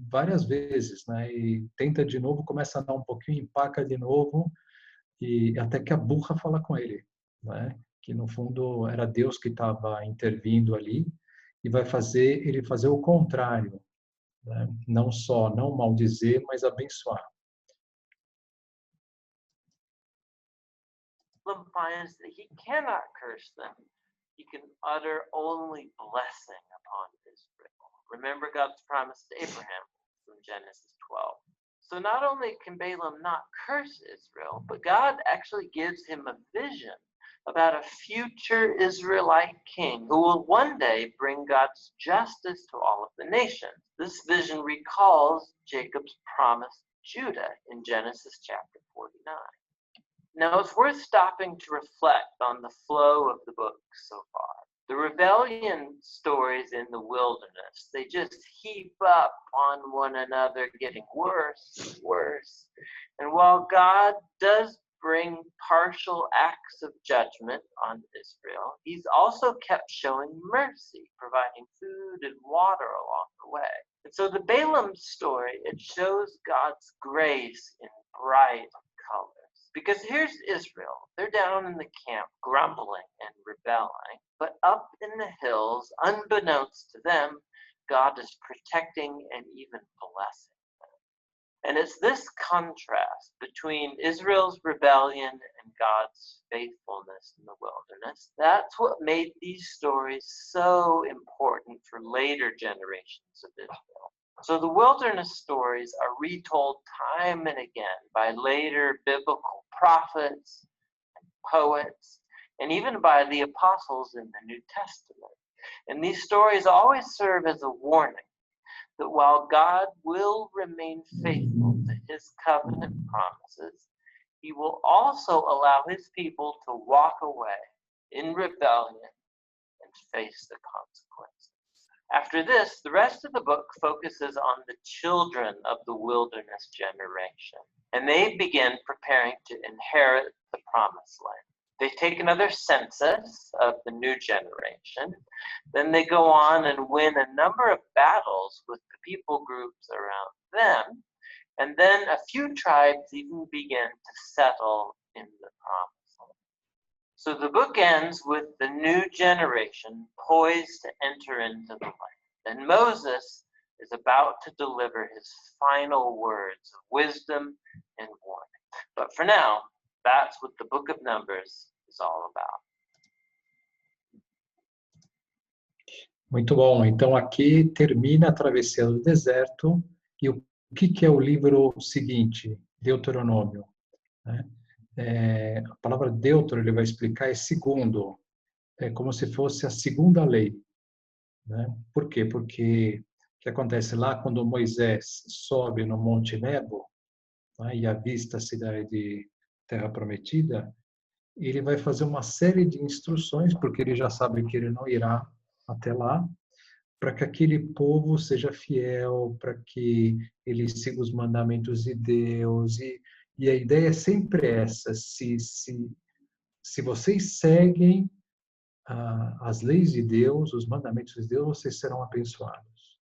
várias vezes, né? E tenta de novo, começa a dar um pouquinho, empaca de novo, e até que a burra fala com ele, né? Que no fundo era Deus que estava intervindo ali e vai fazer ele fazer o contrário, né? Não só não maldizer, mas abençoar. Balaam finds that he cannot curse them. He can utter only blessing upon Israel. Remember God's promise to Abraham from Genesis 12. So not only can Balaam not curse Israel, but God actually gives him a vision about a future Israelite king who will one day bring God's justice to all of the nations. This vision recalls Jacob's promise to Judah in Genesis chapter 49. Now, it's worth stopping to reflect on the flow of the book so far. The rebellion stories in the wilderness, they just heap up on one another, getting worse and worse. And while God does bring partial acts of judgment on Israel, he's also kept showing mercy, providing food and water along the way. And so the Balaam story, it shows God's grace in bright colors. Because here's Israel. They're down in the camp grumbling and rebelling. But up in the hills, unbeknownst to them, God is protecting and even blessing them. And it's this contrast between Israel's rebellion and God's faithfulness in the wilderness. That's what made these stories so important for later generations of Israel. So the wilderness stories are retold time and again by later biblical prophets, and poets, and even by the apostles in the New Testament. And these stories always serve as a warning that while God will remain faithful to his covenant promises, he will also allow his people to walk away in rebellion and face the consequences. After this, the rest of the book focuses on the children of the wilderness generation, and they begin preparing to inherit the promised land. They take another census of the new generation. Then they go on and win a number of battles with the people groups around them. And then a few tribes even begin to settle in the promised land. So the book ends with the new generation poised to enter into the land. And Moses is about to deliver his final words of wisdom and warning. But for now, that's what the book of Numbers is all about. Muito bom. Então, aqui termina a travessia do deserto. E o que é o livro seguinte? Deuteronômio, né? A palavra deutero, ele vai explicar, é segundo. É como se fosse a segunda lei, né? Por quê? Porque o que acontece lá quando Moisés sobe no Monte Nebo, né, e avista a cidade de Terra Prometida, ele vai fazer uma série de instruções, porque ele já sabe que ele não irá até lá, para que aquele povo seja fiel, para que ele siga os mandamentos de Deus. E a ideia é sempre essa: se vocês seguem as leis de Deus, os mandamentos de Deus, vocês serão abençoados.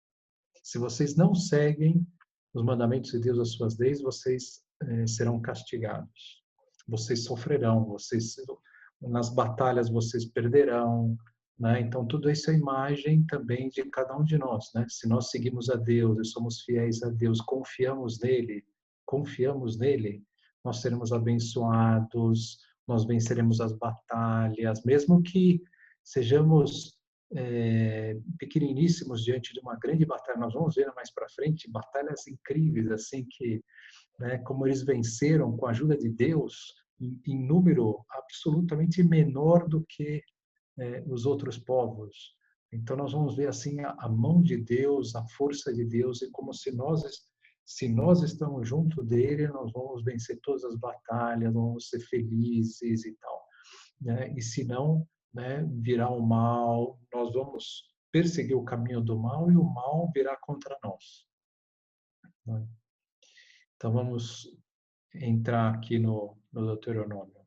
Se vocês não seguem os mandamentos de Deus, as suas leis, vocês serão castigados. Vocês sofrerão, nas batalhas vocês perderão, né? Então, tudo isso é imagem também de cada um de nós, né? Se nós seguimos a Deus e somos fiéis a Deus, confiamos nele, nós seremos abençoados, nós venceremos as batalhas, mesmo que sejamos pequeniníssimos diante de uma grande batalha. Nós vamos ver mais para frente batalhas incríveis, assim, que, né, como eles venceram com a ajuda de Deus, em número absolutamente menor do que os outros povos. Então nós vamos ver assim a mão de Deus, a força de Deus, e como se nós estamos junto dele, nós vamos vencer todas as batalhas, vamos ser felizes e tal, né? E se não, né, virá o mal, nós vamos perseguir o caminho do mal e o mal virá contra nós, né? Então vamos entrar aqui no Deuteronômio.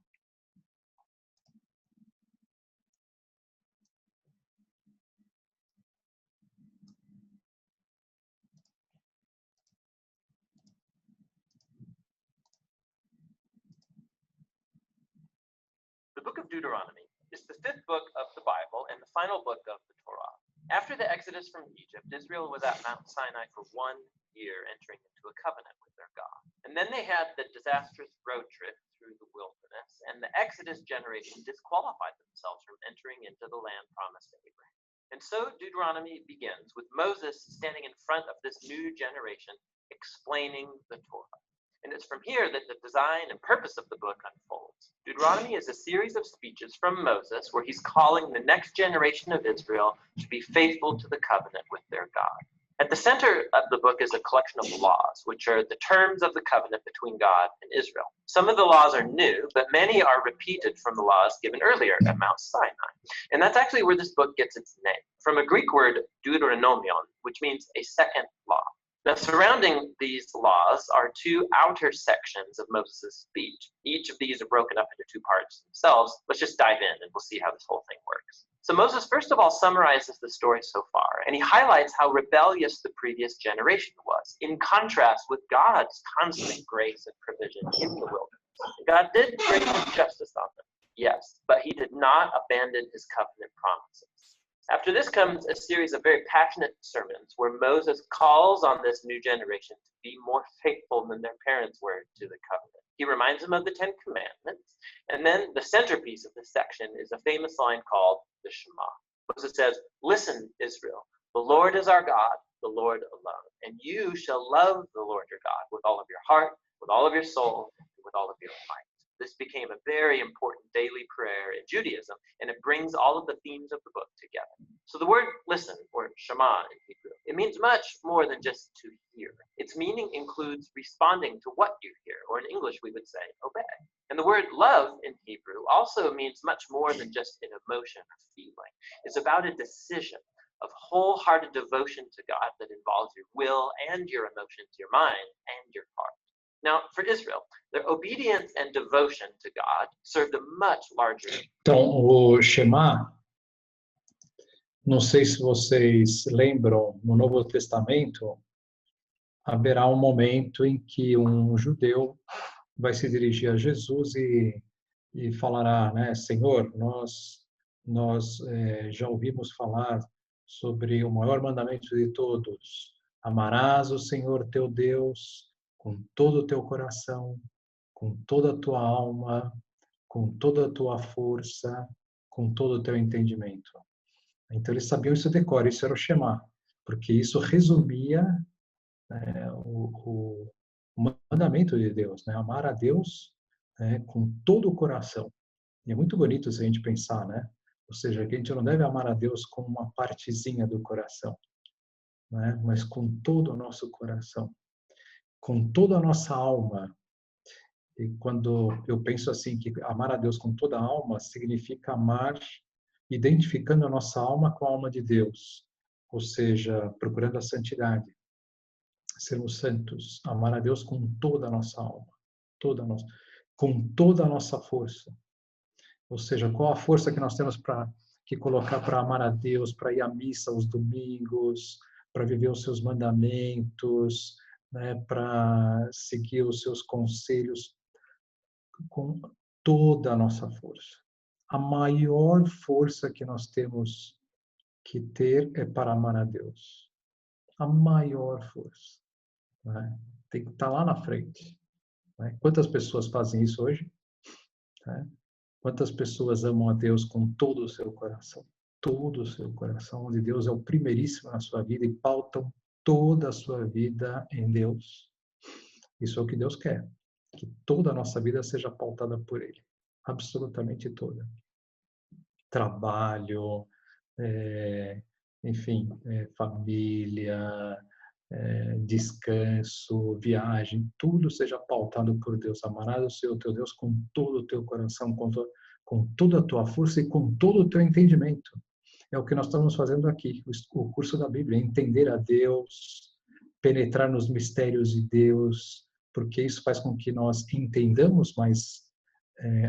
The book of Deuteronomy is the fifth book of the Bible and the final book of the Torah. After the exodus from Egypt, Israel was at Mount Sinai for 1 year, entering into a covenant with their God. And then they had the disastrous road trip through the wilderness, and the Exodus generation disqualified themselves from entering into the land promised to Abraham. And so Deuteronomy begins with Moses standing in front of this new generation, explaining the Torah. And it's from here that the design and purpose of the book unfolds. Deuteronomy is a series of speeches from Moses where he's calling the next generation of Israel to be faithful to the covenant with their God. At the center of the book is a collection of laws, which are the terms of the covenant between God and Israel. Some of the laws are new, but many are repeated from the laws given earlier at Mount Sinai. And that's actually where this book gets its name, from a Greek word, deuteronomion, which means a second law. Now, surrounding these laws are two outer sections of Moses' speech. Each of these are broken up into two parts themselves. Let's just dive in and we'll see how this whole thing works. So Moses, first of all, summarizes the story so far, and he highlights how rebellious the previous generation was, in contrast with God's constant grace and provision in the wilderness. God did bring justice on them, yes, but he did not abandon his covenant promises. After this comes a series of very passionate sermons where Moses calls on this new generation to be more faithful than their parents were to the covenant. He reminds them of the 10 Commandments, and then the centerpiece of this section is a famous line called the Shema. Moses says, "Listen, Israel, the Lord is our God, the Lord alone, and you shall love the Lord your God with all of your heart, with all of your soul, and with all of your might." This became a very important daily prayer in Judaism, and it brings all of the themes of the book together. So the word listen, or Shema in Hebrew, it means much more than just to hear. Its meaning includes responding to what you hear, or in English we would say obey. And the word love in Hebrew also means much more than just an emotion or feeling. It's about a decision of wholehearted devotion to God that involves your will and your emotions, your mind and your heart. Now, for Israel, their obedience and devotion to God served a much larger. Então, o Shema, não sei se vocês lembram, no Novo Testamento, haverá um momento em que um judeu vai se dirigir a Jesus e falará, né, Senhor, nós já ouvimos falar sobre o maior mandamento de todos. Amarás o Senhor teu Deus com todo o teu coração, com toda a tua alma, com toda a tua força, com todo o teu entendimento. Então eles sabiam isso de cor, isso era o Shema, porque isso resumia o mandamento de Deus, né? Amar a Deus, com todo o coração. E é muito bonito se a gente pensar, né? Ou seja, que a gente não deve amar a Deus com uma partezinha do coração, né? Mas com todo o nosso coração, com toda a nossa alma. E quando eu penso assim, que amar a Deus com toda a alma significa amar identificando a nossa alma com a alma de Deus, ou seja, procurando a santidade, sermos santos, amar a Deus com toda a nossa alma, com toda a nossa força. Ou seja, qual a força que nós temos para que colocar para amar a Deus, para ir à missa aos domingos, para viver os seus mandamentos, né, para seguir os seus conselhos com toda a nossa força. A maior força que nós temos que ter é para amar a Deus. A maior força, né? Tem que estar lá na frente. Né? Quantas pessoas fazem isso hoje? Né? Quantas pessoas amam a Deus com todo o seu coração? Todo o seu coração, onde Deus é o primeiríssimo na sua vida e pautam toda a sua vida em Deus. Isso é o que Deus quer. Que toda a nossa vida seja pautada por Ele. Absolutamente toda. Trabalho, enfim, família, descanso, viagem, tudo seja pautado por Deus. Amarás o Senhor teu Deus com todo o teu coração, com toda a tua força e com todo o teu entendimento. É o que nós estamos fazendo aqui, o curso da Bíblia, entender a Deus, penetrar nos mistérios de Deus, porque isso faz com que nós entendamos mais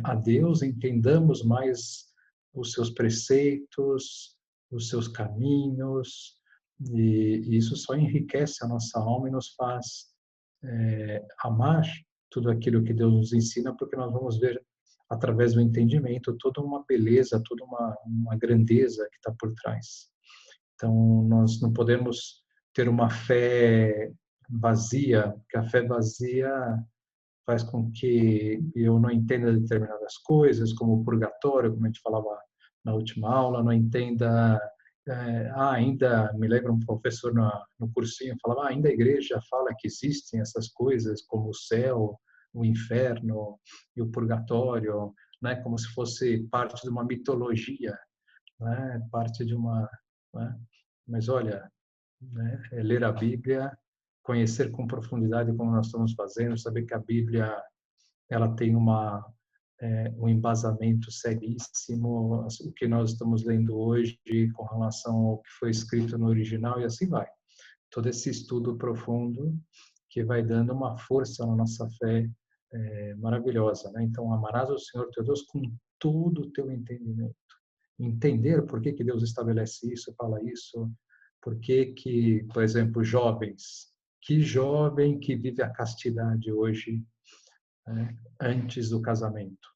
a Deus, entendamos mais os seus preceitos, os seus caminhos, e isso só enriquece a nossa alma e nos faz amar tudo aquilo que Deus nos ensina, porque nós vamos ver através do entendimento toda uma beleza, toda uma grandeza que está por trás. Então, nós não podemos ter uma fé vazia, porque a fé vazia faz com que eu não entenda determinadas coisas, como o purgatório, como a gente falava na última aula, não entenda. Ainda me lembro um professor no cursinho falava, ainda a igreja fala que existem essas coisas como o céu, o inferno e o purgatório, né, como se fosse parte de uma mitologia, né, parte de uma, né? Mas olha, né, ler a Bíblia, conhecer com profundidade como nós estamos fazendo, saber que a Bíblia ela tem um embasamento seríssimo, o que nós estamos lendo hoje com relação ao que foi escrito no original e assim vai. Todo esse estudo profundo que vai dando uma força na nossa fé maravilhosa, né? Então, amarás o Senhor teu Deus com todo o teu entendimento. Entender por que Deus estabelece isso, fala isso, por que, por exemplo, jovens, que jovem que vive a castidade hoje, né, antes do casamento,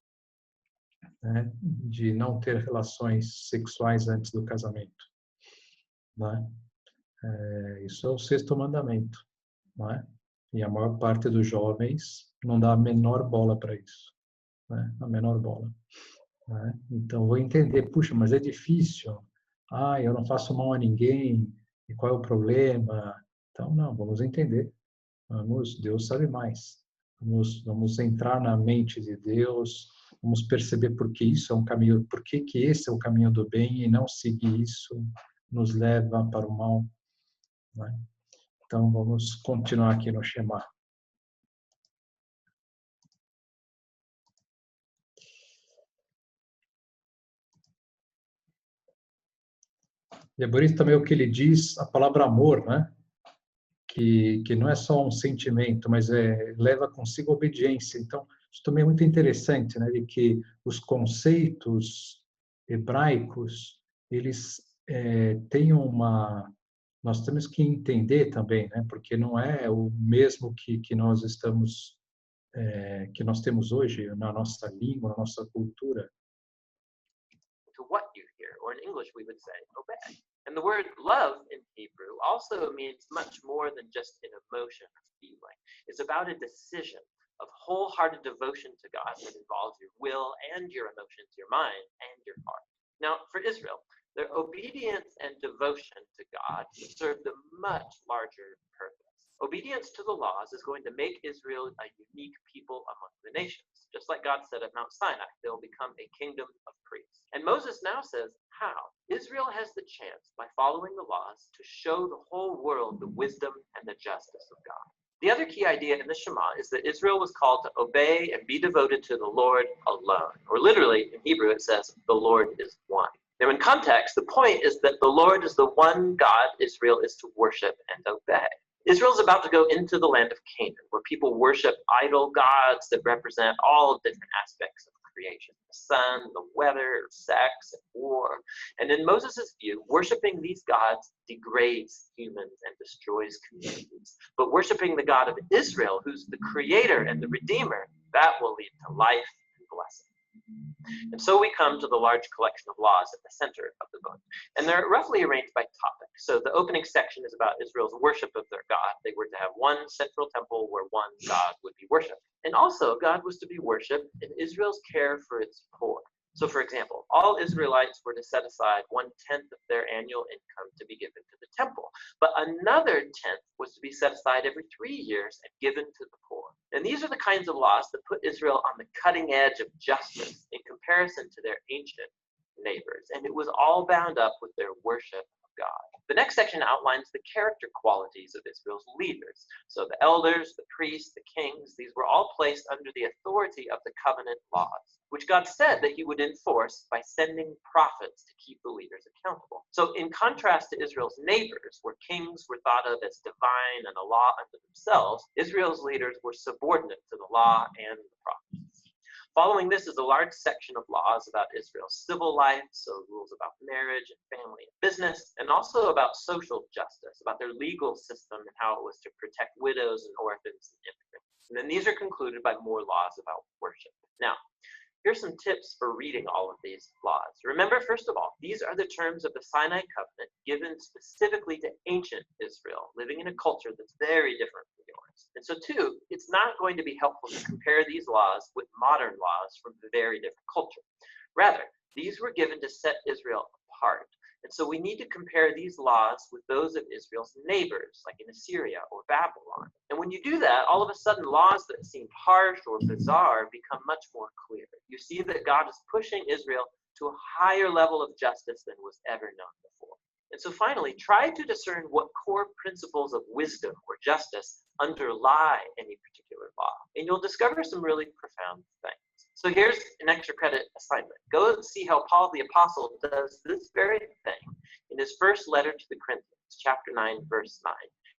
né, de não ter relações sexuais antes do casamento, né? Isso é o sexto mandamento, né? E a maior parte dos jovens não dá a menor bola para isso, né? A menor bola, né? Então vou entender, puxa, mas é difícil. Eu não faço mal a ninguém. E qual é o problema? Então não, vamos entender. Deus sabe mais. Vamos entrar na mente de Deus. Vamos perceber por que isso é um caminho, por que esse é o caminho do bem e não seguir isso nos leva para o mal, né? Então vamos continuar aqui no Shema. E é bonito também o que ele diz, a palavra amor, né? Que não é só um sentimento, mas leva consigo obediência. Então, isso também é muito interessante, né? De que os conceitos hebraicos, eles têm nós temos que entender também, né? Porque não é o mesmo que nós estamos, que nós temos hoje na nossa língua, na nossa cultura. To what you hear, or in English we would say, obey. And the word love in Hebrew also means much more than just an emotion or feeling. It's about a decision, of wholehearted devotion to God that involves your will and your emotions, your mind and your heart. Now, for Israel, their obedience and devotion to God served a much larger purpose. Obedience to the laws is going to make Israel a unique people among the nations. Just like God said at Mount Sinai, they'll become a kingdom of priests. And Moses now says how. Israel has the chance, by following the laws, to show the whole world the wisdom and the justice of God. The other key idea in the Shema is that Israel was called to obey and be devoted to the Lord alone. Or literally, in Hebrew, it says, the Lord is one. Now, in context, the point is that the Lord is the one God Israel is to worship and obey. Israel is about to go into the land of Canaan, where people worship idol gods that represent all different aspects of creation: the sun, the weather, sex, and war. And in Moses' view, worshiping these gods degrades humans and destroys communities. But worshiping the God of Israel, who's the creator and the redeemer, that will lead to life and blessing. And so we come to the large collection of laws at the center of the book. And they're roughly arranged by topic. So the opening section is about Israel's worship of their God. They were to have one central temple where one God would be worshipped. And also, God was to be worshipped in Israel's care for its poor. So, for example, all Israelites were to set aside 1/10 of their annual income to be given to the temple. But another 10th was to be set aside every 3 years and given to the poor. And these are the kinds of laws that put Israel on the cutting edge of justice in comparison to their ancient neighbors. And it was all bound up with their worship of God. The next section outlines the character qualities of Israel's leaders. So the elders, the priests, the kings, these were all placed under the authority of the covenant laws, which God said that he would enforce by sending prophets to keep the leaders accountable. So in contrast to Israel's neighbors, where kings were thought of as divine and a law unto themselves, Israel's leaders were subordinate to the law and the prophets. Following this is a large section of laws about Israel's civil life, so rules about marriage and family and business, and also about social justice, about their legal system and how it was to protect widows and orphans and immigrants. And then these are concluded by more laws about worship. Now, here's some tips for reading all of these laws. Remember, first of all, these are the terms of the Sinai covenant given specifically to ancient Israel, living in a culture that's very different from yours. And so, two, it's not going to be helpful to compare these laws with modern laws from a very different culture. Rather, these were given to set Israel apart. And so we need to compare these laws with those of Israel's neighbors, like in Assyria or Babylon. And when you do that, all of a sudden laws that seemed harsh or bizarre become much more clear. You see that God is pushing Israel to a higher level of justice than was ever known before. And so finally, try to discern what core principles of wisdom or justice underlie any particular law. And you'll discover some really profound things. So here's an extra credit assignment. Go and see how Paul the Apostle does this very thing in his first letter to the Corinthians, chapter 9, verse 9.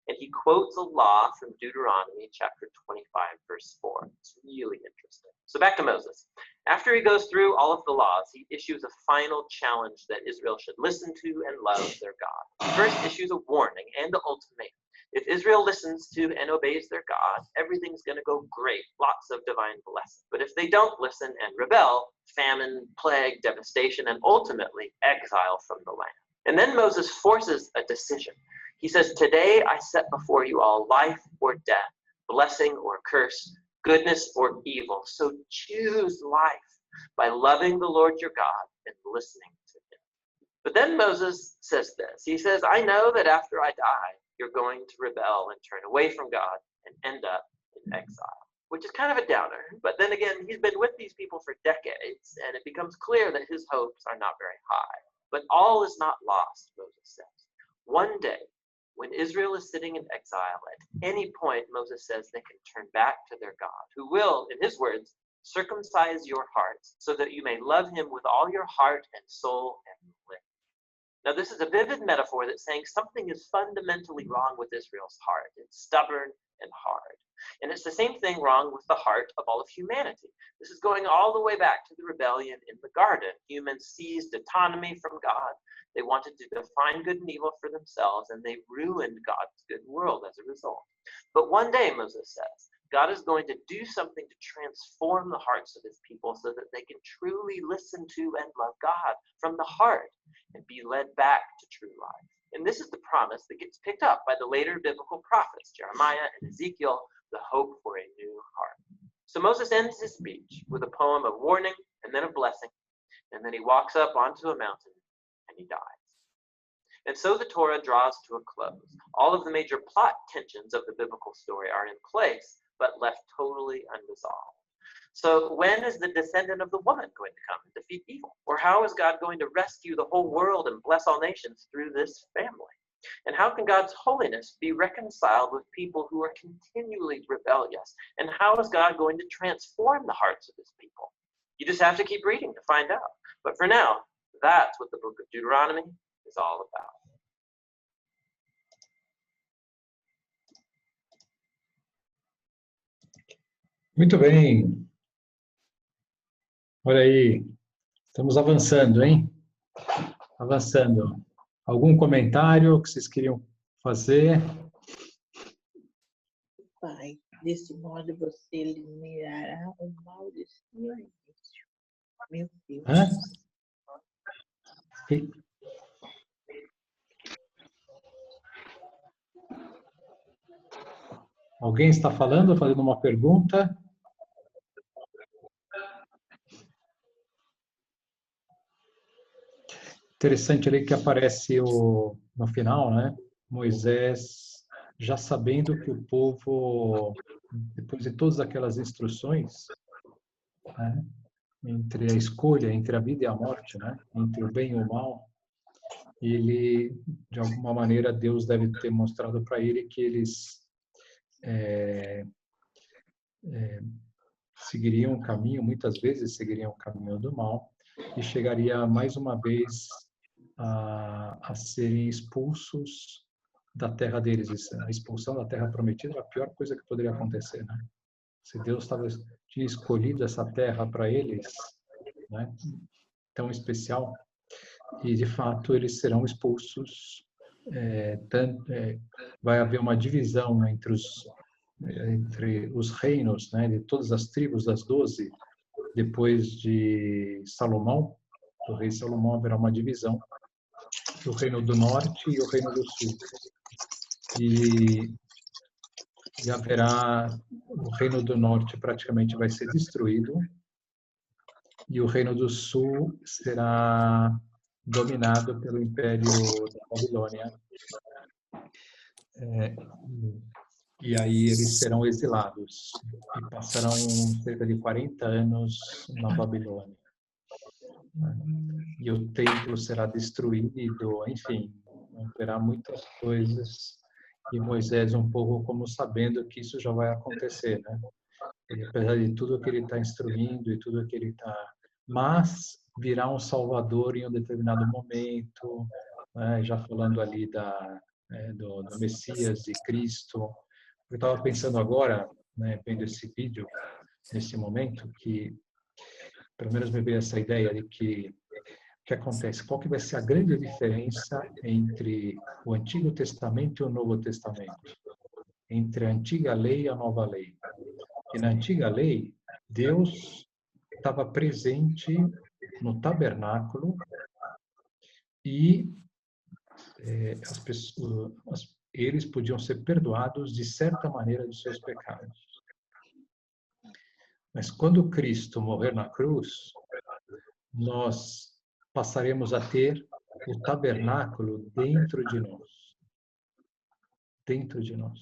And he quotes a law from Deuteronomy chapter 25, verse 4. It's really interesting. So back to Moses. After he goes through all of the laws, he issues a final challenge that Israel should listen to and love their God. He first issues a warning and an ultimatum. If Israel listens to and obeys their God, everything's going to go great, lots of divine blessing. But if they don't listen and rebel, famine, plague, devastation, and ultimately exile from the land. And then Moses forces a decision. He says, "Today I set before you all life or death, blessing or curse, goodness or evil. So choose life by loving the Lord your God and listening to him." But then Moses says this. He says, "I know that after I die, you're going to rebel and turn away from God and end up in exile," which is kind of a downer. But then again, he's been with these people for decades, and it becomes clear that his hopes are not very high. But all is not lost, Moses says. One day, when Israel is sitting in exile, at any point, Moses says they can turn back to their God, who will, in his words, circumcise your hearts so that you may love him with all your heart and soul and live. Now, this is a vivid metaphor that's saying something is fundamentally wrong with Israel's heart. It's stubborn and hard. And it's the same thing wrong with the heart of all of humanity. This is going all the way back to the rebellion in the garden. Humans seized autonomy from God. They wanted to define good and evil for themselves, and they ruined God's good world as a result. But one day, Moses says, God is going to do something to transform the hearts of his people so that they can truly listen to and love God from the heart and be led back to true life. And this is the promise that gets picked up by the later biblical prophets, Jeremiah and Ezekiel, the hope for a new heart. So Moses ends his speech with a poem of warning and then of blessing, and then he walks up onto a mountain and he dies. And so the Torah draws to a close. All of the major plot tensions of the biblical story are in place, but left totally unresolved. So when is the descendant of the woman going to come and defeat evil? Or how is God going to rescue the whole world and bless all nations through this family? And how can God's holiness be reconciled with people who are continually rebellious? And how is God going to transform the hearts of his people? You just have to keep reading to find out. But for now, that's what the book of Deuteronomy is all about. Muito bem. Olha aí, estamos avançando, hein? Avançando. Algum comentário que vocês queriam fazer? Pai, desse modo você eliminará o mal desse meu início. Meu Deus. Hã? Alguém está falando, fazendo uma pergunta? Interessante ali que aparece no final, né? Moisés já sabendo que o povo, depois de todas aquelas instruções, né? Entre a escolha, entre a vida e a morte, né? Entre o bem e o mal, ele, de alguma maneira, Deus deve ter mostrado para ele que eles seguiriam o caminho, muitas vezes seguiriam o caminho do mal, e chegaria mais uma vez a serem expulsos da terra deles. A expulsão da terra prometida era a pior coisa que poderia acontecer, né? Se Deus tinha escolhido essa terra para eles, né, tão especial, e de fato eles serão expulsos. Vai haver uma divisão entre os reinos, né, de todas as tribos das 12, depois de Salomão, do rei Salomão, haverá uma divisão, o reino do norte e o reino do sul. E haverá, o reino do norte praticamente vai ser destruído, e o reino do sul será dominado pelo Império da Babilônia. E aí eles serão exilados e passarão cerca de 40 anos na Babilônia. E o templo será destruído, enfim, haverá muitas coisas. E Moisés um pouco como sabendo que isso já vai acontecer, né? E, apesar de tudo que ele está instruindo e tudo que ele está... Mas virá um Salvador em um determinado momento, né? Já falando ali do Messias, de Cristo. Eu estava pensando agora, né, vendo esse vídeo, nesse momento, que pelo menos me veio essa ideia de que o que acontece, qual que vai ser a grande diferença entre o Antigo Testamento e o Novo Testamento? Entre a Antiga Lei e a Nova Lei. E na Antiga Lei, Deus estava presente no tabernáculo e as pessoas, eles podiam ser perdoados de certa maneira dos seus pecados. Mas quando Cristo morrer na cruz, nós passaremos a ter o tabernáculo dentro de nós. Dentro de nós.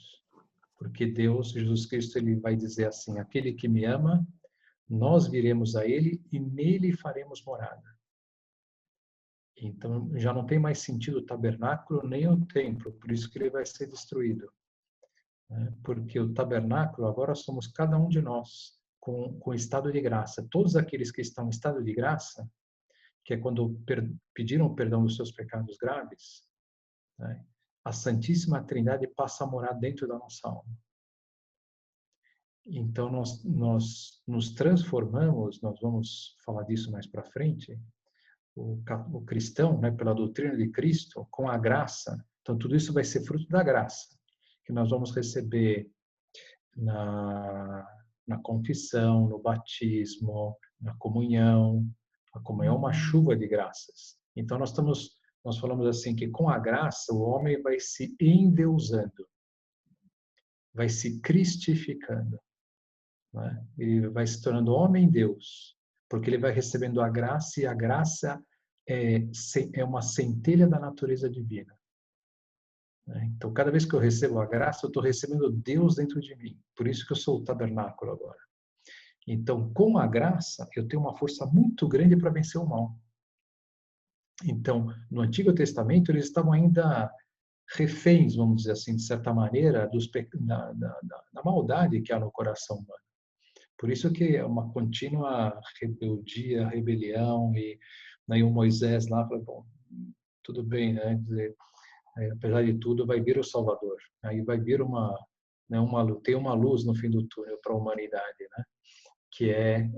Porque Deus, Jesus Cristo, ele vai dizer assim: aquele que me ama, nós viremos a ele e nele faremos morada. Então, já não tem mais sentido o tabernáculo nem o templo, por isso que ele vai ser destruído. Porque o tabernáculo, agora somos cada um de nós, com estado de graça. Todos aqueles que estão em estado de graça, que é quando pediram perdão dos seus pecados graves, né, a Santíssima Trindade passa a morar dentro da nossa alma. Então, nós nos transformamos, nós vamos falar disso mais para frente, o cristão, né, pela doutrina de Cristo, com a graça. Então, tudo isso vai ser fruto da graça, que nós vamos receber na confissão, no batismo, na comunhão. A comunhão é uma chuva de graças. Então, nós falamos assim que com a graça o homem vai se endeusando, vai se cristificando, né? Ele vai se tornando homem Deus, porque ele vai recebendo a graça, e a graça é uma centelha da natureza divina. Então, cada vez que eu recebo a graça, eu estou recebendo Deus dentro de mim. Por isso que eu sou o tabernáculo agora. Então, com a graça, eu tenho uma força muito grande para vencer o mal. Então, no Antigo Testamento, eles estavam ainda reféns, vamos dizer assim, de certa maneira, da maldade que há no coração humano. Por isso que é uma contínua rebeldia, rebelião, e aí o Moisés lá falou, bom, tudo bem, né? Quer dizer, apesar de tudo, vai vir o Salvador. Aí vai vir tem uma luz no fim do túnel para a humanidade, né? Que é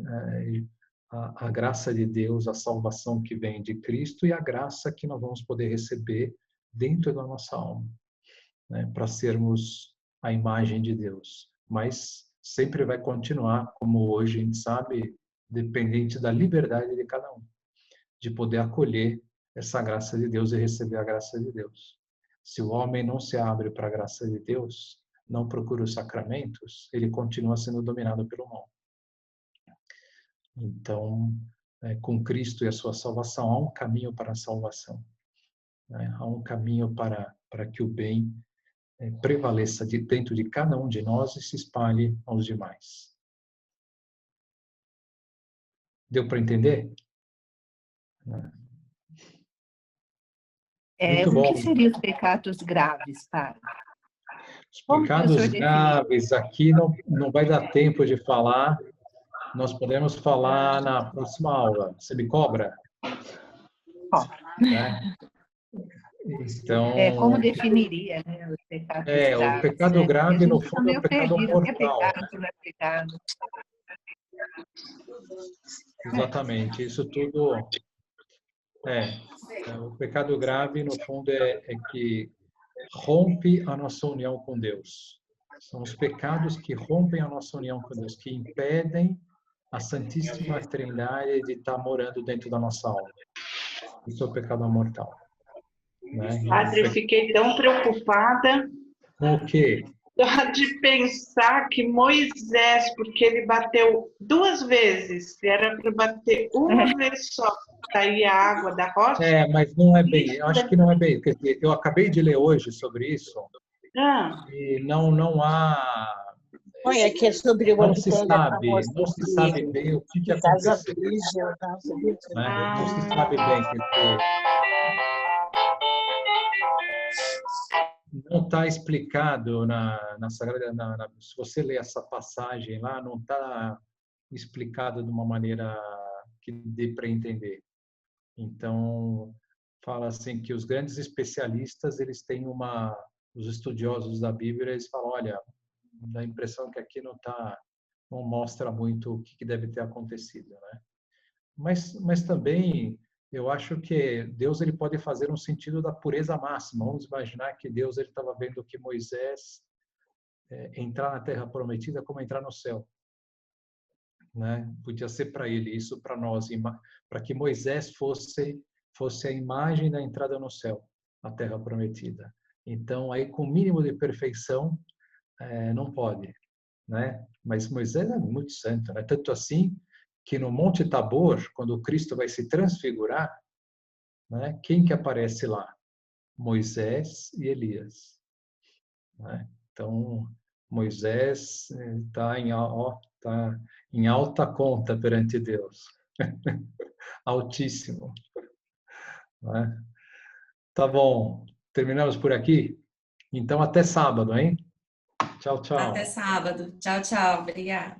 a graça de Deus, a salvação que vem de Cristo e a graça que nós vamos poder receber dentro da nossa alma, né? Para sermos a imagem de Deus. Mas sempre vai continuar, como hoje a gente sabe, dependente da liberdade de cada um, de poder acolher essa graça de Deus e receber a graça de Deus. Se o homem não se abre para a graça de Deus, não procura os sacramentos, ele continua sendo dominado pelo mal. Então, com Cristo e a sua salvação, há um caminho para a salvação. Há um caminho para que o bem prevaleça dentro de cada um de nós e se espalhe aos demais. Deu para entender? O que seriam os pecados graves, padre? Os pecados graves, aqui não vai dar tempo de falar. Nós podemos falar na próxima aula. Você me cobra? Cobra. Né? Então, como definiria, né, os pecados graves? O pecado grave, no fundo, é o pecado mortal. Não é pecado. Exatamente. Isso tudo... o pecado grave, no fundo, é que rompe a nossa união com Deus. São os pecados que rompem a nossa união com Deus, que impedem a Santíssima Trindade de estar morando dentro da nossa alma. Isso é o pecado mortal. Né? Padre, eu fiquei tão preocupada. Com o quê? De pensar que Moisés, porque ele bateu 2 vezes, era para bater uma vez só, sair a água da rocha. Mas não é bem, eu acho que não é bem. Quer dizer, eu acabei de ler hoje sobre isso, e não há... Olha, que é sobre o não se sabe bem o que aconteceu. Não se sabe bem, porque não está explicado na Sagrada... se você ler essa passagem lá, não está explicado de uma maneira que dê para entender. Então, fala assim que os grandes especialistas, eles têm os estudiosos da Bíblia, eles falam, olha, dá a impressão que aqui não mostra muito o que deve ter acontecido, né? Mas também eu acho que Deus ele pode fazer um sentido da pureza máxima. Vamos imaginar que Deus ele estava vendo que Moisés entrar na Terra Prometida como entrar no céu, né? Podia ser para ele, isso para nós, para que Moisés fosse a imagem da entrada no céu, a Terra Prometida. Então aí com o mínimo de perfeição não pode, né? Mas Moisés é muito santo, né? Tanto assim que no Monte Tabor, quando o Cristo vai se transfigurar, né? Quem que aparece lá? Moisés e Elias, né? Então Moisés está em alta conta perante Deus, altíssimo, né? Tá bom, terminamos por aqui. Então até sábado, hein? Tchau, tchau. Até sábado. Tchau, tchau. Obrigada.